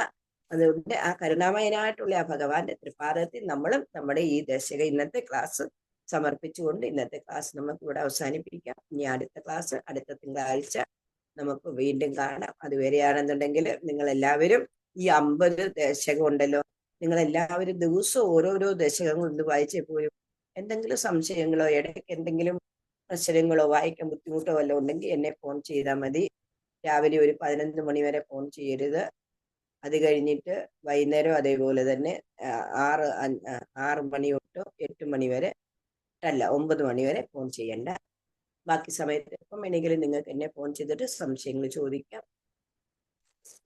അതുകൊണ്ട് ആ കരുണാമയനായിട്ടുള്ള ആ ഭഗവാന്റെ തൃപ്പാദത്തിൽ നമ്മളും നമ്മുടെ ഈ ദശക ഇന്നത്തെ ക്ലാസ് സമർപ്പിച്ചുകൊണ്ട് ഇന്നത്തെ ക്ലാസ് നമുക്ക് ഇവിടെ അവസാനിപ്പിക്കാം. ഇനി അടുത്ത ക്ലാസ് അടുത്ത തിങ്കളാഴ്ച നമുക്ക് വീണ്ടും കാണാം. അതുവരെയാണെന്നുണ്ടെങ്കിൽ നിങ്ങൾ എല്ലാവരും ഈ 50 ദശകം ഉണ്ടല്ലോ, നിങ്ങൾ എല്ലാവരും ദിവസവും ഓരോരോ ദശകങ്ങൾ ഒന്ന് വായിച്ചേ പോലും എന്തെങ്കിലും സംശയങ്ങളോ ഇടയ്ക്ക് എന്തെങ്കിലും പ്രശ്നങ്ങളോ വായിക്കാൻ ബുദ്ധിമുട്ടോ വല്ലതും ഉണ്ടെങ്കിൽ എന്നെ ഫോൺ ചെയ്താൽ മതി. രാവിലെ ഒരു 11 മണി വരെ ഫോൺ ചെയ്യരുത്. അത് കഴിഞ്ഞിട്ട് വൈകുന്നേരം അതേപോലെ തന്നെ 6 മണി തൊട്ട് 8 മണി വരെ, 9 മണി വരെ ഫോൺ ചെയ്യണ്ട. ബാക്കി സമയത്ത് എപ്പം വേണമെങ്കിലും നിങ്ങൾക്ക് എന്നെ ഫോൺ ചെയ്തിട്ട് സംശയങ്ങൾ ചോദിക്കാം.